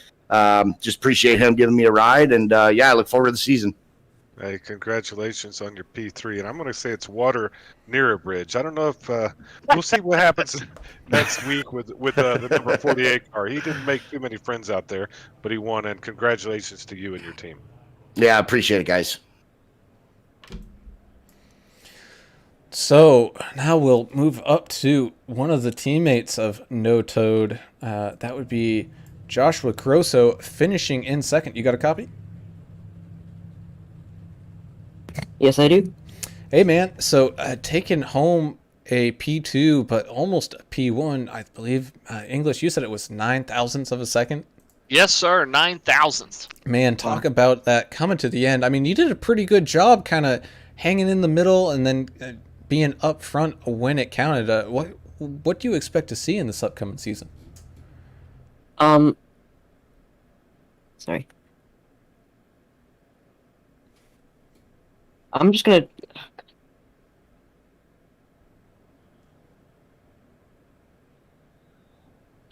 Just appreciate him giving me a ride. And I look forward to the season. Hey, congratulations on your P3, and I'm going to say it's water near a bridge. I don't know if we'll see what happens next week with the number 48 car. He didn't make too many friends out there, but he won, and congratulations to you and your team. Yeah, I appreciate it, guys. So now we'll move up to one of the teammates of No Toad. That would be Joshua Grosso, finishing in second. You got a copy? Yes, I do. Hey, man. So taking home a P2, but almost a P1, I believe. English, you said it was 9,000ths of a second? Yes, sir. 9,000ths. Man, talk about that coming to the end. I mean, you did a pretty good job kind of hanging in the middle and then being up front when it counted. What do you expect to see in this upcoming season? Sorry. I'm just gonna.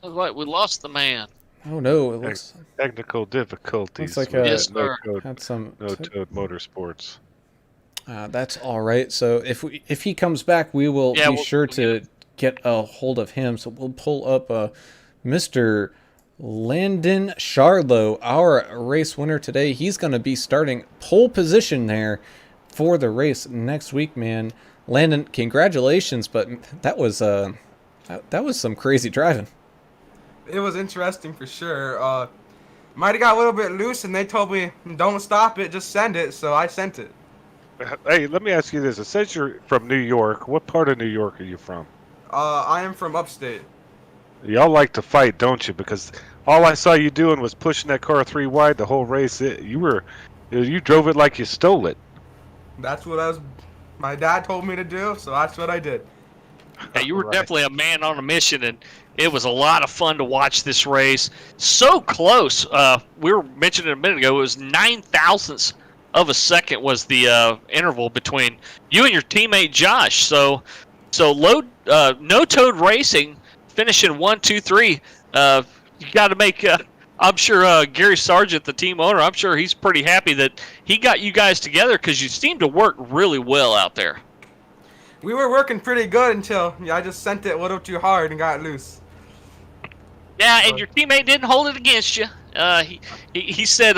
Like we lost the man. Oh no! It looks Technical difficulties. like with Yes, No sir. Toad, had some. No Toad Motorsports. That's all right. So if he comes back, we will Yeah, be we'll sure get to get a hold of him. So we'll pull up Mr. Landon Charlo, our race winner today. He's going to be starting pole position there for the race next week, man. Landon, congratulations! But that was some crazy driving. It was interesting for sure. Might have got a little bit loose, and they told me, don't stop it, just send it. So I sent it. Hey, let me ask you this. It says you're from New York. What part of New York are you from? I am from upstate. Y'all like to fight, don't you? Because all I saw you doing was pushing that car 3 wide the whole race. You drove it like you stole it. That's what I was my dad told me to do, so that's what I did. Yeah, you were Right. definitely a man on a mission, and it was a lot of fun to watch this race. So close. We were mentioning a minute ago, it was 9 thousandths of a second was the interval between you and your teammate Josh. So no toad racing, finishing 1, 2, 3. You got to make. I'm sure Gary Sargent, the team owner, I'm sure he's pretty happy that he got you guys together because you seem to work really well out there. We were working pretty good until I just sent it a little too hard and got loose. Yeah, and your teammate didn't hold it against you. He said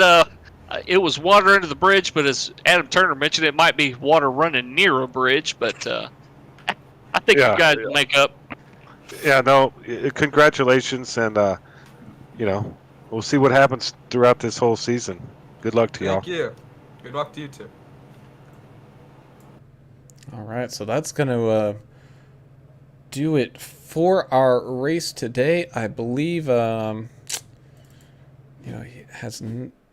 it was water under the bridge, but as Adam Turner mentioned, it might be water running near a bridge. But I think Yeah, you guys yeah. make up. Yeah, no, congratulations, and we'll see what happens throughout this whole season. Good luck to y'all. Thank you. Good luck to you too. All right, so that's going to do it for our race today. I believe, he has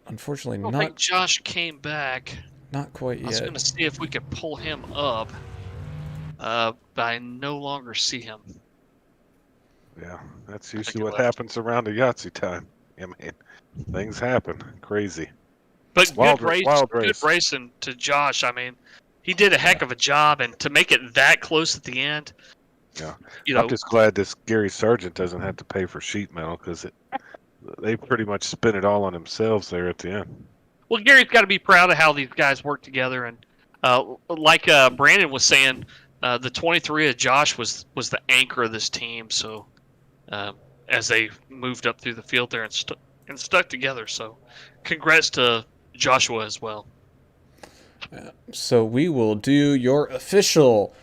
unfortunately I don't think not Josh came back. quite I was yet. going to see if we could pull him up, but I no longer see him. Yeah, that's think usually it what left. happens around a Yahtzee time. I mean, things happen. Crazy. But Wild good race, race. good racing to Josh. I mean, he did a heck of a job, and to make it that close at the end. Yeah. You know, I'm just glad this Gary Sargent doesn't have to pay for sheet metal because they pretty much spin it all on themselves there at the end. well, Gary's got to be proud of how these guys work together, and like Brandon was saying, the 23 of Josh was the anchor of this team. So as they moved up through the field there and stuck together. So congrats to Joshua as well. So we will do your official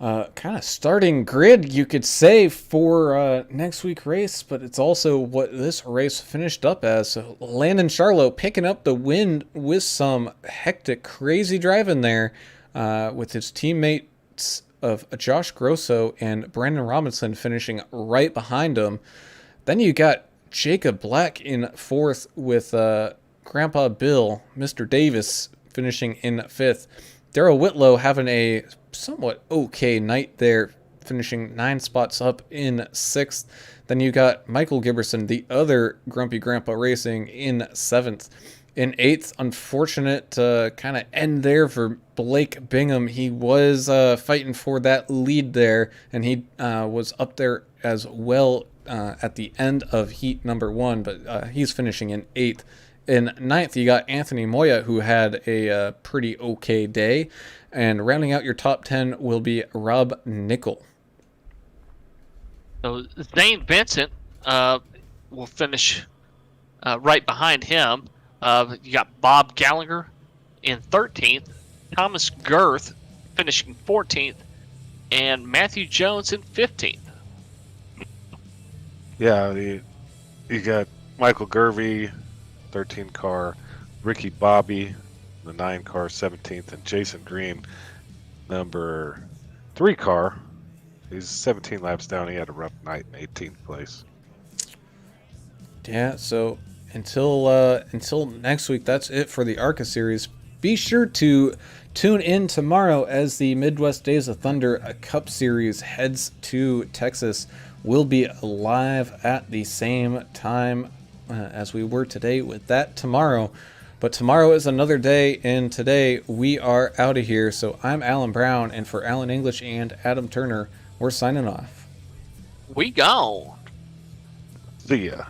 kind of starting grid, you could say, for next week's race, but it's also what this race finished up as. So Landon Charlo picking up the win with some hectic, crazy driving there with his teammates of Josh Grosso and Brandon Robinson finishing right behind him. Then you got Jacob Black in fourth with Grandpa Bill, Mr. Davis, finishing in fifth. Darrell Whitlow having a somewhat okay night there, finishing 9 spots up in sixth. Then you got Michael Giberson, the other Grumpy Grandpa Racing, in seventh. In eighth, unfortunate kind of end there for Blake Bingham. He was fighting for that lead there, and he was up there as well at the end of heat number 1, but he's finishing in eighth. In ninth, you got Anthony Moya, who had a pretty okay day. And rounding out your top 10 will be Rob Nickel. So Zane Vincent will finish right behind him. You got Bob Gallagher in 13th, Thomas Girth finishing 14th, and Matthew Jones in 15th. Yeah, you got Michael Gervey, 13 car, Ricky Bobby, the 9 car, 17th, and Jason Green, number 3 car. He's 17 laps down. He had a rough night in 18th place. Yeah, so until next week, that's it for the Arca series. Be sure to tune in tomorrow as the Midwest Days of Thunder Cup Series heads to Texas. We'll be live at the same time as we were today with that tomorrow. But tomorrow is another day, and today we are out of here. So I'm Alan Brown, and for Alan English and Adam Turner, we're signing off. We gone. See ya.